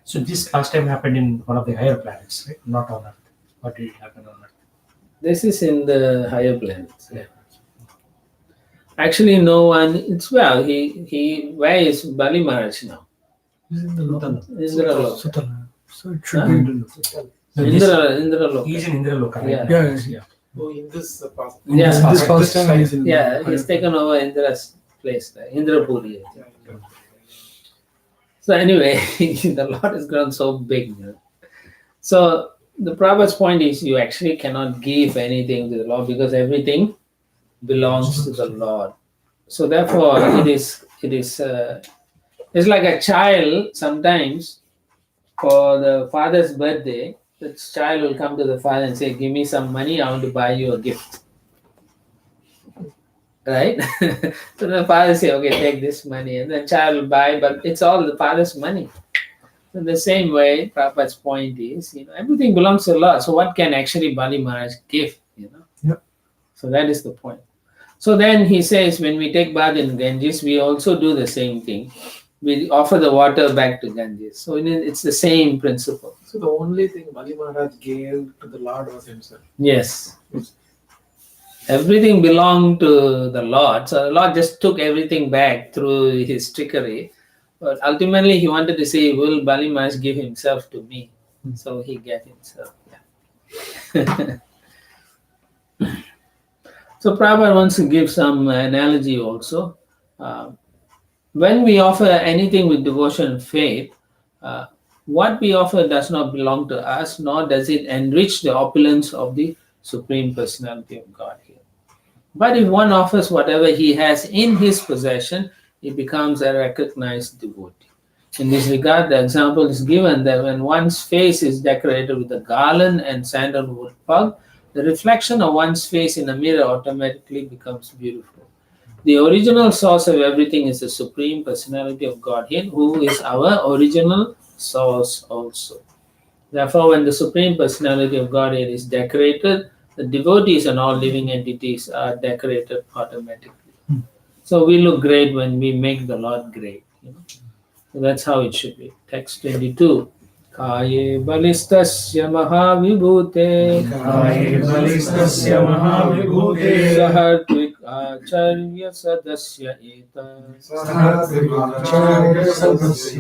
So this last time happened in one of the higher planets, right? Not on Earth. What did it happen on Earth? This is in the higher planets. Yeah. Actually, no one. He where is Bali Maharaj now? Is in the Loka. Indralok. Sutala. So it should Huh? be in the No, this- Indralok. He's in Indraloka, right? Yeah. Yeah, yeah. Oh, in this past. In Yeah. this At past this time, he's in Yeah, he's higher taken over Indra's place, right? Indrapuri. Yeah, yeah. So anyway, the Lord has grown so big. So the Prabhupada's point is you actually cannot give anything to the Lord because everything belongs to the Lord. So therefore, it's like a child sometimes for the father's birthday. The child will come to the father and say, "Give me some money. I want to buy you a gift." Right? So the father say, "Okay, take this money," and the child will buy, but it's all the father's money. In the same way, Prabhupada's point is, everything belongs to Allah. So what can actually Bali Maharaj give? Yep. So that is the point. So then he says, when we take bath in Ganges, we also do the same thing. We offer the water back to Ganges. So it's the same principle. So the only thing Bali Maharaj gave to the Lord was himself. Yes. Everything belonged to the Lord. So the Lord just took everything back through his trickery. But ultimately, he wanted to say, will Bali Maharaj give himself to me? So he gave himself. Yeah. So Prabhupada wants to give some analogy also. When we offer anything with devotion and faith, uh, what we offer does not belong to us, nor does it enrich the opulence of the Supreme Personality of Godhead. But if one offers whatever he has in his possession, he becomes a recognized devotee. In this regard, the example is given that when one's face is decorated with a garland and sandalwood pug, the reflection of one's face in a mirror automatically becomes beautiful. The original source of everything is the Supreme Personality of Godhead, who is our original source also. Therefore, when the Supreme Personality of Godhead is decorated, the devotees and all living entities are decorated automatically. So we look great when we make the Lord great. So that's how it should be. Text 22. Kaye balistasya mahavibhute काये बलिस्तस्य महाविभूते sahartvik acharya sadasya eta सहस्रिकाचार्यसदस्य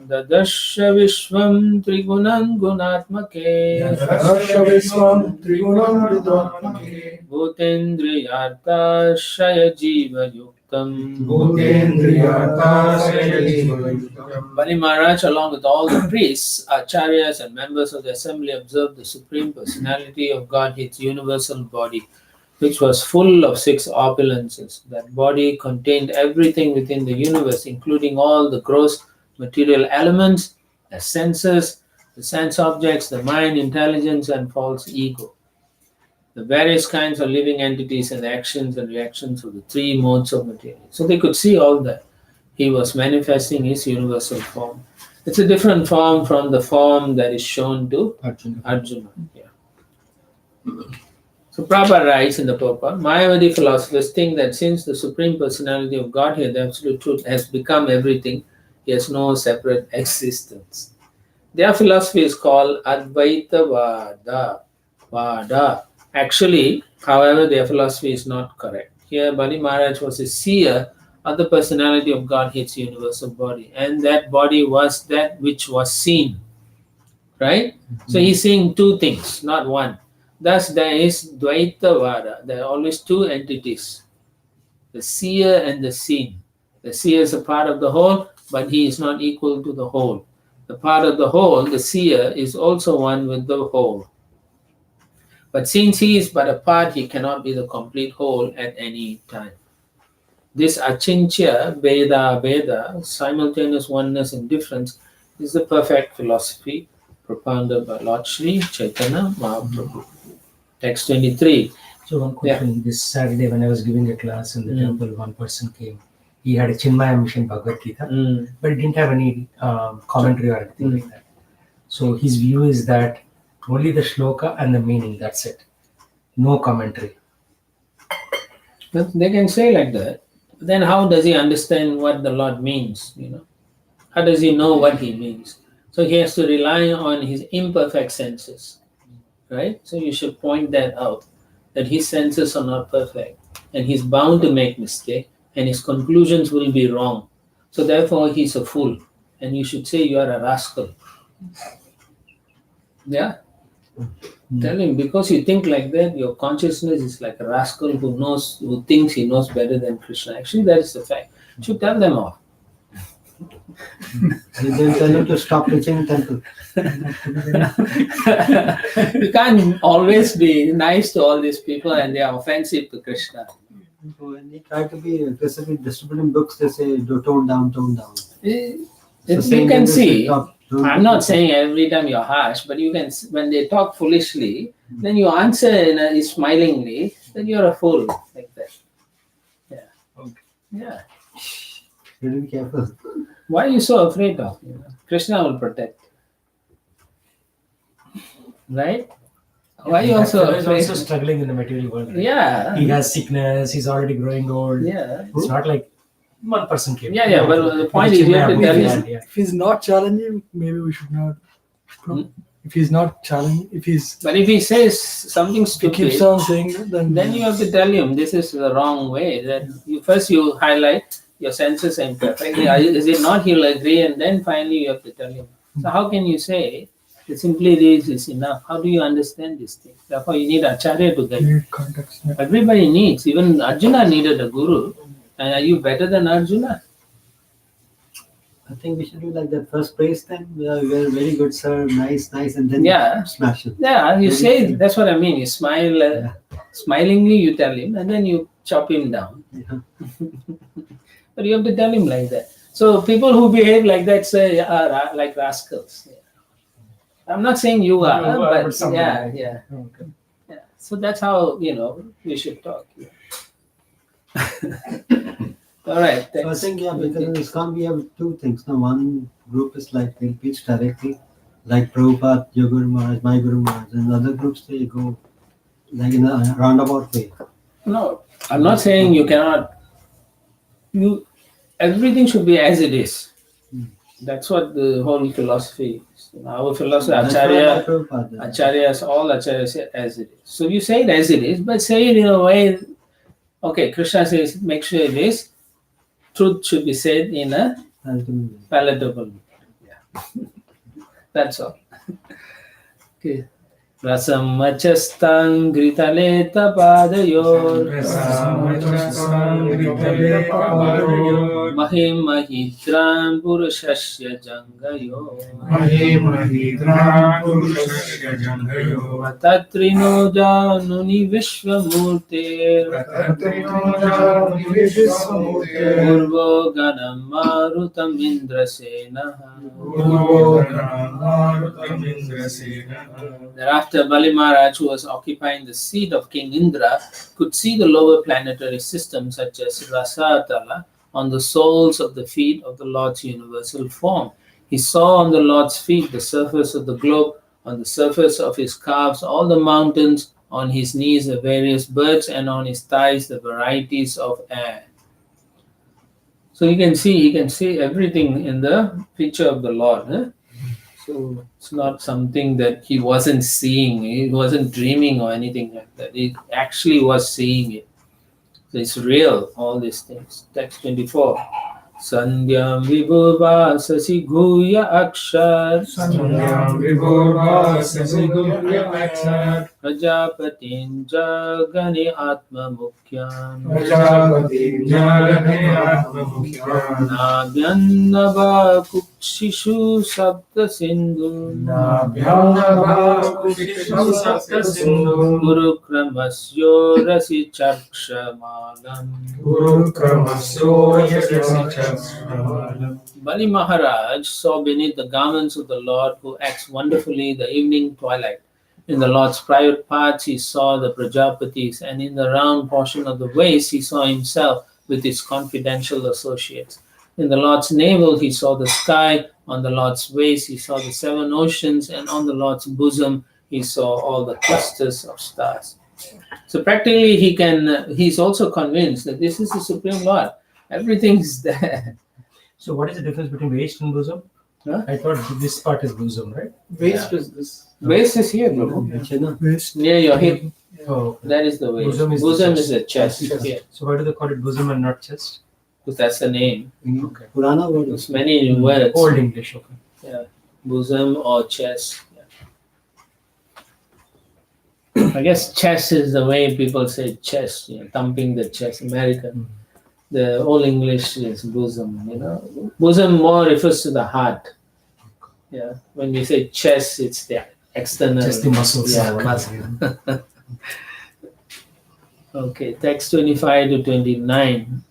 dadasya vishvam trigunan gunatmake यथर्षविश्वं त्रिगुणं विद्वात्मके bhutendriyartashaya jiva yuktam. भूतेन्द्रियार्थाशयजीवयुक्तम् Bali Maharaj, along with all the priests, acharyas, and members of the assembly, observed the Supreme Personality of Godhead's universal body, which was full of six opulences. That body contained everything within the universe, including all the gross material elements, the senses, the sense objects, the mind, intelligence, and false ego, the various kinds of living entities, and the actions and reactions of the three modes of material. So they could see all that. He was manifesting his universal form. It's a different form from the form that is shown to Arjuna. Yeah. So Prabhupada writes in the purport, Mayavadi philosophers think that since the Supreme Personality of Godhead, the Absolute Truth, has become everything, he has no separate existence. Their philosophy is called Advaita Vada. Actually, however, their philosophy is not correct. Here, Bali Maharaj was a seer of the personality of Godhead's universal body, and that body was that which was seen. Right? So he's seeing two things, not one. Thus, there is Dvaita Vada. There are always two entities, the seer and the seen. The seer is a part of the whole, but he is not equal to the whole. The part of the whole, the seer, is also one with the whole. But since he is but a part, he cannot be the complete whole at any time. This Achinchya, Veda, simultaneous oneness and difference, is the perfect philosophy propounded by Lord Sri Chaitanya Mahaprabhu. Text 23. So one question, this Saturday when I was giving a class in the temple, one person came. He had a Chinmaya mission Bhagavad Gita, but he didn't have any commentary or anything like that. So his view is that only the shloka and the meaning, that's it. No commentary. But they can say like that. Then how does he understand what the Lord means? How does he know what he means? So he has to rely on his imperfect senses. Right? So you should point that out, that his senses are not perfect, and he's bound to make mistake, and his conclusions will be wrong. So therefore he's a fool, and you should say you are a rascal. Yeah? Tell him, because you think like that, your consciousness is like a rascal who thinks he knows better than Krishna. Actually, that is the fact. You should tell them off. And then tell him to stop preaching in temple. You can't always be nice to all these people and they are offensive to Krishna. When they try to be aggressively distributing books, they say, tone down, tone down. You So saying can that they see, should stop, don't I'm do not that. saying every time you're harsh, but you can, when they talk foolishly, then you answer smilingly, then you're a fool, like that. Yeah. Okay. Yeah. You have to be careful. Why are you so afraid of? Krishna will protect. Right? Why are you That also fellow is afraid? also struggling in the material world. Right? Yeah. He has sickness. He's already growing old. Yeah. It's not like one person came. Yeah, yeah, but the point is you have to Chinmaya tell Murthy him. and, yeah. If he's not challenging, maybe we should not. If he's not challenging, if But if he says something he keeps stupid, on saying that, then you have to tell him this is the wrong way. That you highlight your senses are imperfect. Is it not? He'll agree, and then finally you have to tell him. So how can you say that simply this is enough? How do you understand this thing? Therefore, you need acharya to guide. need context. Yeah. Everybody needs. Even Arjuna needed a guru. And are you better than Arjuna? I think we should do like that. First praise them. Yeah, we are very good, sir. Nice, nice. And then Yeah. smash it. Yeah, you Very say true. that's what I mean. You smile, smilingly you tell him, and then you chop him down. Yeah. But you have to tell him like that. So people who behave like that say are like rascals. Yeah. I'm not saying you are, You are, but but somebody yeah, like yeah, Okay. yeah. So that's how we should talk. Yeah. All right. So I Thanks. think, yeah, because in ISKCON we have two things. Now, one group is like they'll preach directly, like Prabhupada, your Guru Maharaj, my Guru Maharaj, and other groups they go like in a roundabout way. No, I'm not saying you cannot. Everything should be as it is. That's what the whole philosophy is. Our philosophy, That's why I Acharya, like Prabhupada. all acharyas say as it is. So you say it as it is, but say it in a way. Okay, Krishna says, make sure it is. Truth should be said in a Ultimately. palatable way. Yeah. That's all. Okay. Rasam machastang gritaleta padayor mahim mahitram purushasya jangayo tatrino januni vishwamurte purvo ganam marutam indrasenaha. Thereafter, Bali Maharaj, who was occupying the seat of King Indra, could see the lower planetary systems such as Rasatala on the soles of the feet of the Lord's universal form. He saw on the Lord's feet the surface of the globe, on the surface of his calves all the mountains, on his knees the various birds, and on his thighs the varieties of air. So he can see everything in the picture of the Lord. So it's not something that he wasn't seeing, he wasn't dreaming or anything like that. He actually was seeing it. So it's real, all these things. Text 24. Sandhyam vibhuva sasi guya akshar prajapatin jagani atma mukhyan nabhyannava kukshishu sabda sindhu guru kramasyo rasi chakshamalam. Bali Maharaj saw beneath the garments of the Lord, who acts wonderfully, the evening twilight. In the Lord's private parts he saw the Prajapatis, and in the round portion of the waist he saw himself with his confidential associates. In the Lord's navel he saw the sky, on the Lord's waist he saw the seven oceans, and on the Lord's bosom he saw all the clusters of stars. So practically he's also convinced that this is the Supreme Lord. Everything's there. So what is the difference between waist and bosom? Huh? I thought this part is bosom, right? Waist is this. Waist is here, bro. Waist. Near your hip. Oh, okay. That is the waist. Bosom is the chest. the chest. Yeah. So why do they call it bosom and not chest? Because that's the name. Okay. Purana word There's many words. Old English, okay. Yeah. Bosom or chest. Yeah. I guess chest is the way people say chest, thumping the chest. American. The Old English is bosom. Bosom more refers to the heart. Yeah. When we say chest, it's the external. Just the muscles. Yeah. Okay. Text 25 to 29.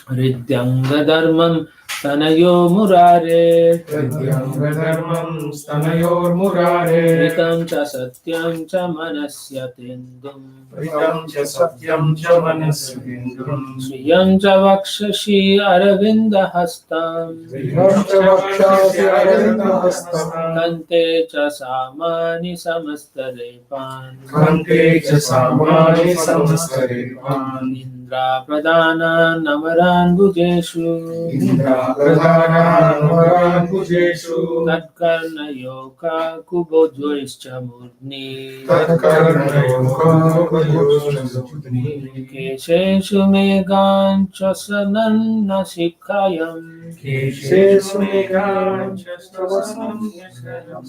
Ridyanga dharmam tanayo murare. Pratyangradharmam stanayormurare. Ritam cha satyam cha manasya tendum. Ritam cha satyam cha manasvindum. Sriyam cha vakshashi aravinda hastam. Sriyam cha vakshasi arvindahastam. Kante cha samani samastarepan. Kante cha samani samastarevan. Indra pradana namaran bhujeshu. Indra pradhana namaran pujeshu. Tatkarna yoka kubodvoischa murni. Tatkarnayoga kuyoshnazudni. Kesheshu megan chasananna sikhayam. Keshesu megan chastavasam yasayam.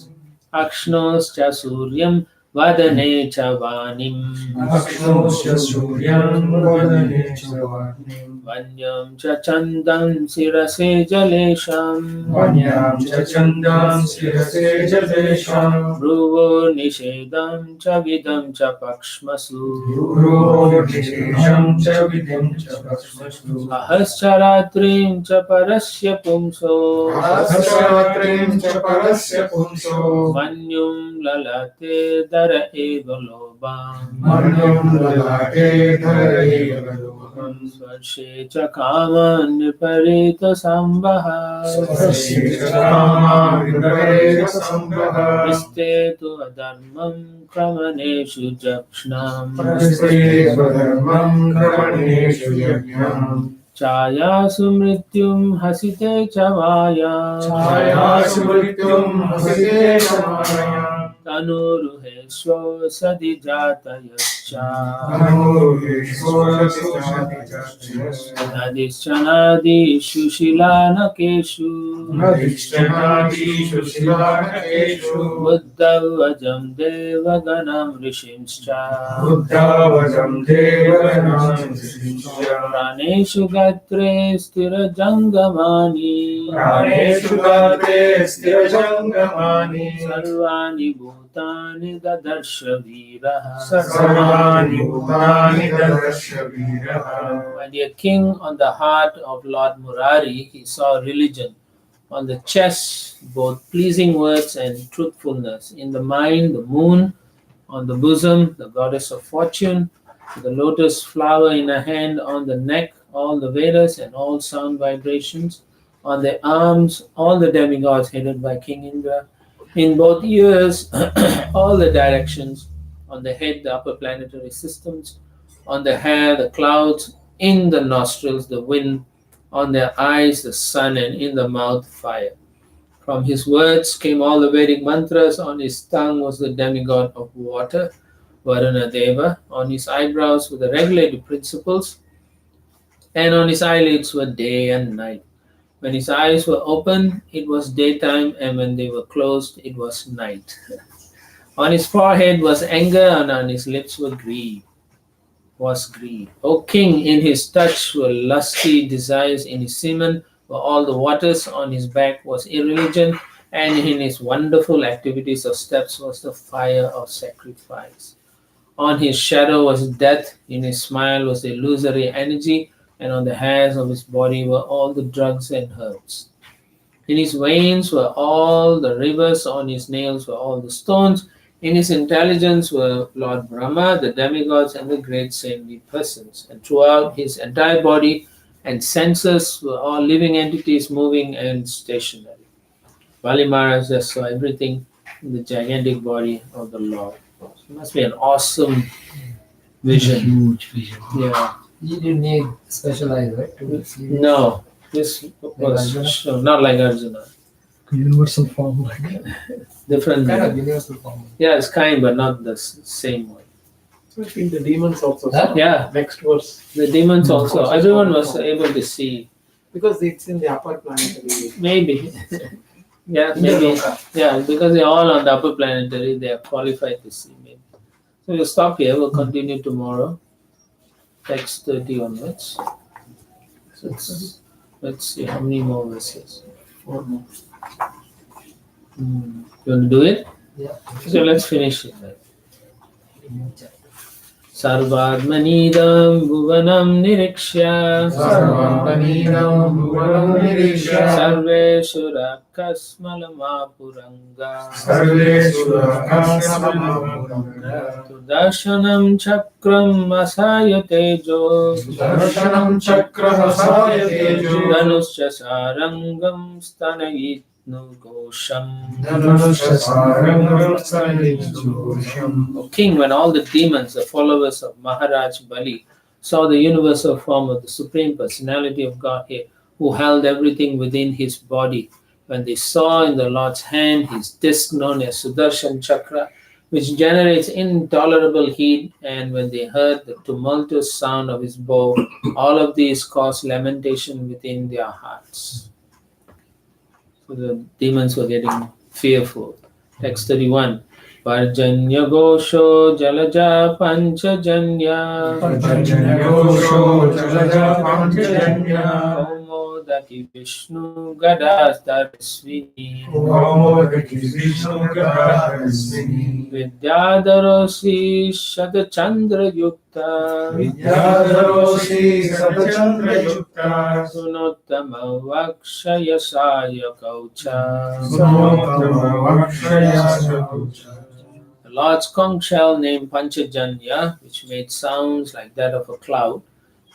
Akshnoscha suryam vadane cha vanim. Akshnosya suryam vadane cha varnim. Vanyam cha chandam sirase jalesham. Vanyam cha chandam sirase jalesham. Bhruvo nishedam cha vidam cha pakshmasu. Guru nishesham cha vidam cha pasmasu. Ahascharatrim cha parasya pumso. Ahasratrim cha parasya punso. Manyum lalate dara eva lobam. Manyam lalate dharaye galoham. Svarshe cha kaman niparita sambaha. Svasya cha kama vipareta sambraha. Viste tu adharmam kramaneshu jakshnam. Prasthite svadharmam kramaneshu yajnam. Chaya sumrityum hasite cha vaya. Chaya smrityum hasite samaya. Tanuruheshwa sadi jatayascha. Nadishanadishu shilanakeshu. Nadishtanadishu shilanakeshu. Buddhavajam devaganam rishimscha. Buddhavajam devanam siddhya. Praneshu gatre stirajangamani. Praneshu gate stirajangamani. Sarvani bhutani dadarsha viraha. Sarvani bhutani dadarsha viraha. My dear king, on the heart of Lord Murari, he saw religion. On the chest, both pleasing words and truthfulness. In the mind, the moon. On the bosom, the goddess of fortune. The lotus flower in her hand. On the neck, all the Vedas and all sound vibrations. On the arms, all the demigods headed by King Indra. In both ears, all the directions. On the head, the upper planetary systems. On the hair, the clouds. In the nostrils, the wind. On their eyes, the sun. And in the mouth, fire. From his words came all the Vedic mantras. On his tongue was the demigod of water, Varuna Deva. On his eyebrows were the regulative principles. And on his eyelids were day and night. When his eyes were open, it was daytime, and when they were closed, it was night. On his forehead was anger, and on his lips were greed. O king, in his touch were lusty desires, in his semen were all the waters, on his back was irreligion, and in his wonderful activities of steps was the fire of sacrifice. On his shadow was death, in his smile was illusory energy, and on the hairs of his body were all the drugs and herbs. In his veins were all the rivers, on his nails were all the stones. In his intelligence were Lord Brahma, the demigods, and the great saintly persons. And throughout his entire body and senses were all living entities moving and stationary. Bali Maharaj just saw everything in the gigantic body of the Lord. It must be an awesome vision. Huge vision. Yeah. You didn't need special eyes, right? To see this? No, this Arjuna? was shown, not like Arjuna. Universal form, like Different. Kind of universal form. Yeah, it's kind, but not the same one. So I think the demons also. Huh? saw. Yeah. Next verse. The demons also. Also Everyone saw was the able to see. Because it's in the upper planetary. Maybe. Yeah, maybe. Yeah, because they're all on the upper planetary, they are qualified to see. Maybe. So we'll stop here. We'll continue tomorrow. Text 30 onwards. So let's see how many more verses. 4 more. You want to do it? Yeah. So let's finish it. New chapter. Sarvadmanidam bhuvanam nirikshya Sarvamanidam bhuvanam nirikshya Sarveshura kasmalamapuranga Sarveshu Akasamamuranga Sudarshanam chakram asaya tejo Darshanam Chakrahasaya Tejo Dhanuscha sarangam stanayitnu gosham. Dhanusha Sarangam Sanidhusham. O king, when all the demons, the followers of Maharaj Bali, saw the universal form of the Supreme Personality of Godhead, who held everything within his body, when they saw in the Lord's hand his disc known as Sudarshan Chakra, which generates intolerable heat, and when they heard the tumultuous sound of his bow, all of these caused lamentation within their hearts. So the demons were getting fearful. Text 31. Parjanya Gosho Jalaja Panchajanya Parjanyagosho Jalaja Panchajanya Kaumodaki Vishnu Gadas Darsvini Kaumodaki Vishnu Gadasvini Vidyadharosi Shadachandra Yukta Vidyadharosi Sadachandra Yukta Sunottama Vakshayasaya Kaucha. Samotama Vakshaya Sakucha. The Lord's conch shell named Panchajanya, which made sounds like that of a cloud,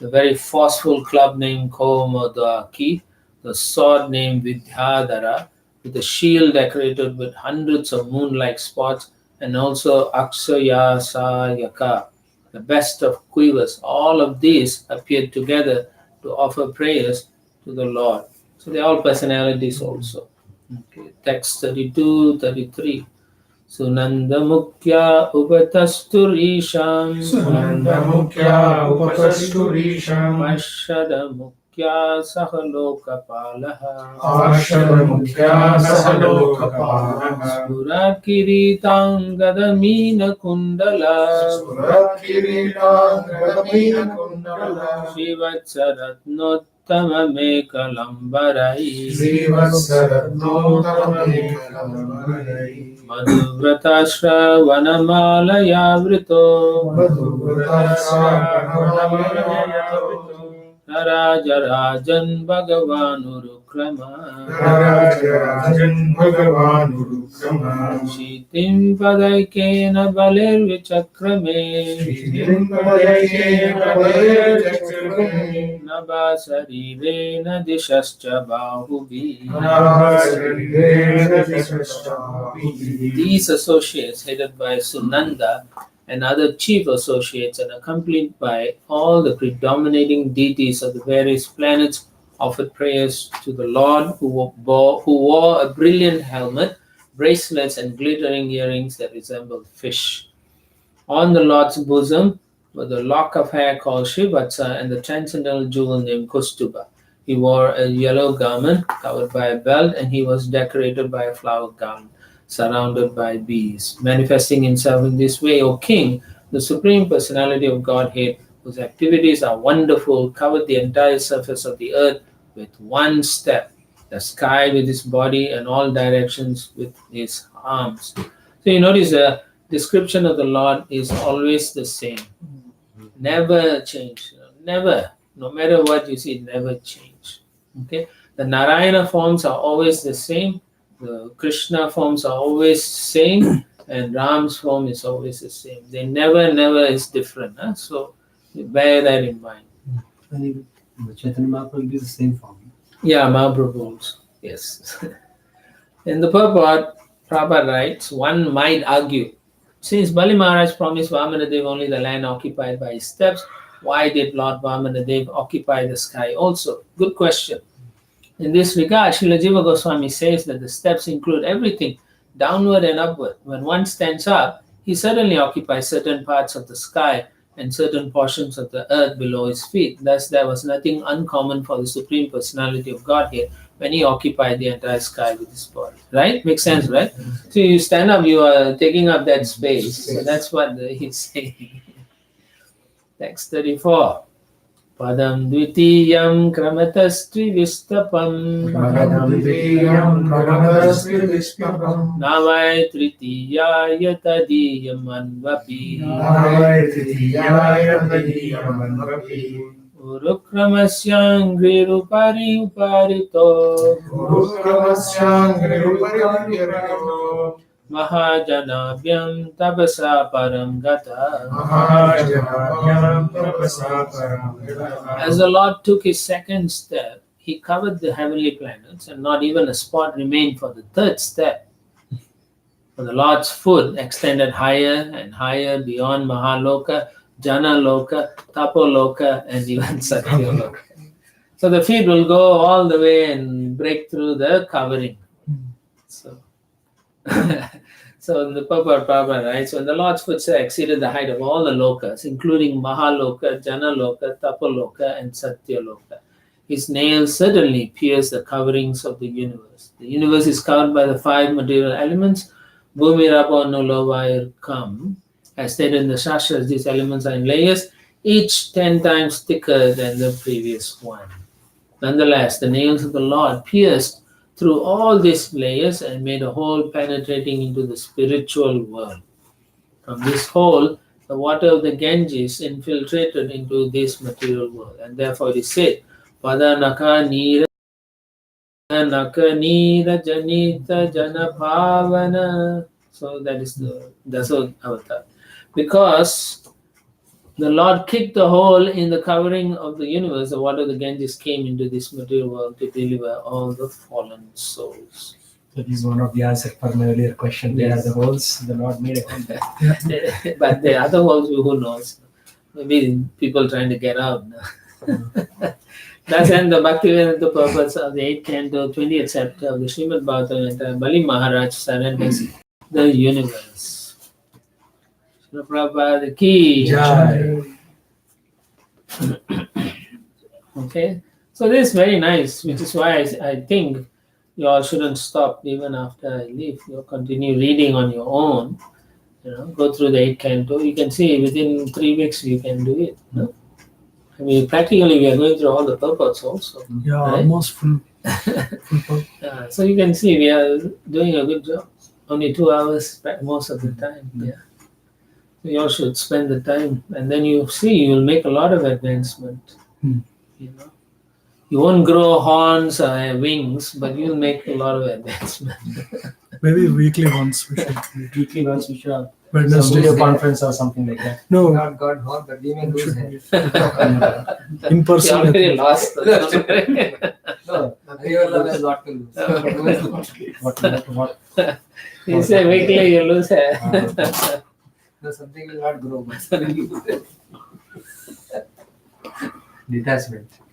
the very forceful club named Kaumodaki, the sword named Vidyadhara, with a shield decorated with hundreds of moon-like spots, and also Akshayasayaka, the best of quivers. All of these appeared together to offer prayers to the Lord. So they're all personalities also. Okay. Text 32, 33. Sunanda Mukya Upatasturisham Sunanda Mukya Upasasturisham Ashada Mukya Sahalokapalaha Ashara Mukya Sahalokapalaha Surat Kiritang Gadamina Kundala Surakirita Gadamina Kundala Shivatsaratnottama Mekalambarai Srivatsaratnotamekalambarai Madhuvratashra Vanamalaya Vrito Rajarajan Bhagavan Urukrama Rajan Bhagavan Urukrama Shitim Padaikena Baler Vichakrame Nabhasarirena Dishascha Bahubi. These associates, headed by Sunanda and other chief associates, and accompanied by all the predominating deities of the various planets, offered prayers to the Lord, who wore a brilliant helmet, bracelets, and glittering earrings that resembled fish. On the Lord's bosom were the lock of hair called Shivatsa and the transcendental jewel named Kustuba. He wore a yellow garment covered by a belt, and he was decorated by a flower garland surrounded by bees. Manifesting himself in this way, O King, the Supreme Personality of Godhead, whose activities are wonderful, covered the entire surface of the earth with one step, the sky with his body, and all directions with his arms. So you notice the description of the Lord is always the same. Never change. Never. No matter what you see, never change. Okay? The Narayana forms are always the same. The Krishna forms are always same. And Ram's form is always the same. They never is different. Huh? So bear that in mind. I think Chaitanya Mahaprabhu will be the same form. Yeah, Mahaprabhu also. Yes. In the purport, Prabhupada writes, one might argue, since Bali Maharaj promised Vamanadev only the land occupied by his steps, why did Lord Vamanadev occupy the sky also? Good question. In this regard, Srila Jiva Goswami says that the steps include everything, downward and upward. When one stands up, he certainly occupies certain parts of the sky, and certain portions of the earth below his feet. Thus, there was nothing uncommon for the Supreme Personality of Godhead when he occupied the entire sky with his body. Right? Makes sense, right? So you stand up, you are taking up that space. So that's what he's saying. Text 34. Padam dvitiyam kramatastri vistapam Padam dvitiyam kramatastri vistapam navai tritiyaya tadiyam anvapi navai tritiyaya tadiyam anvapi urukramasyangrirupari uparito Urukramasyangrirupariviryo mahajanabhyam tapasa param gata. Mahajanabhyam tapasa param gata. As the Lord took his second step, he covered the heavenly planets, and not even a spot remained for the third step. For the Lord's foot extended higher and higher beyond Mahaloka, Janaloka, Tapoloka, and even Satyaloka. So the feet will go all the way and break through the covering. So, so the Papa, right? So the Lord's foot exceeded the height of all the lokas, including Mahaloka, Janaloka, Tapaloka, and Satyaloka. His nails certainly pierce the coverings of the universe. The universe is covered by the 5 material elements. Bhumi, Rapa, Nulovayir, Kam. As stated in the Shastras, these elements are in layers, each 10 times thicker than the previous one. Nonetheless, the nails of the Lord pierced through all these layers and made a hole penetrating into the spiritual world. From this hole, the water of the Ganges infiltrated into this material world, and therefore it is said, Pada Naka Nira Janita Janapavana. So that is the Dasod avatar. Because the Lord kicked the hole in the covering of the universe, the water of the Ganges came into this material world to deliver all the fallen souls. So this is one of the answers for my earlier question. Where are the holes? The Lord made a hole there. But the other holes, who knows? Maybe people trying to get out now. That's and the Bhaktivedanta purpose of the 8th canto, 20th chapter of the Srimad Bhagavatam, Bali Maharaj surrenders the universe. Srila Prabhupada ki Jai. Okay, so this is very nice, which is why I think you all shouldn't stop even after I leave. You continue reading on your own. Go through the 8th canto. You can see within 3 weeks you can do it. No? I mean, practically we are going through all the purports also. Yeah, right? almost full. So you can see we are doing a good job. Only 2 hours most of the time. Yeah. So you all should spend the time, and then you see you will make a lot of advancement. You won't grow horns or wings, but you'll make a lot of advancement. Maybe weekly once we should. Weekly once we should have some Wednesday. video conference or something like that. No, Not God, God, but we may lose should him. be. In You person. already lost. No, your love is not to lose. Who is not to lose? What? You say weekly, you lose hair. No, something will not grow, but something will lose. Detachment.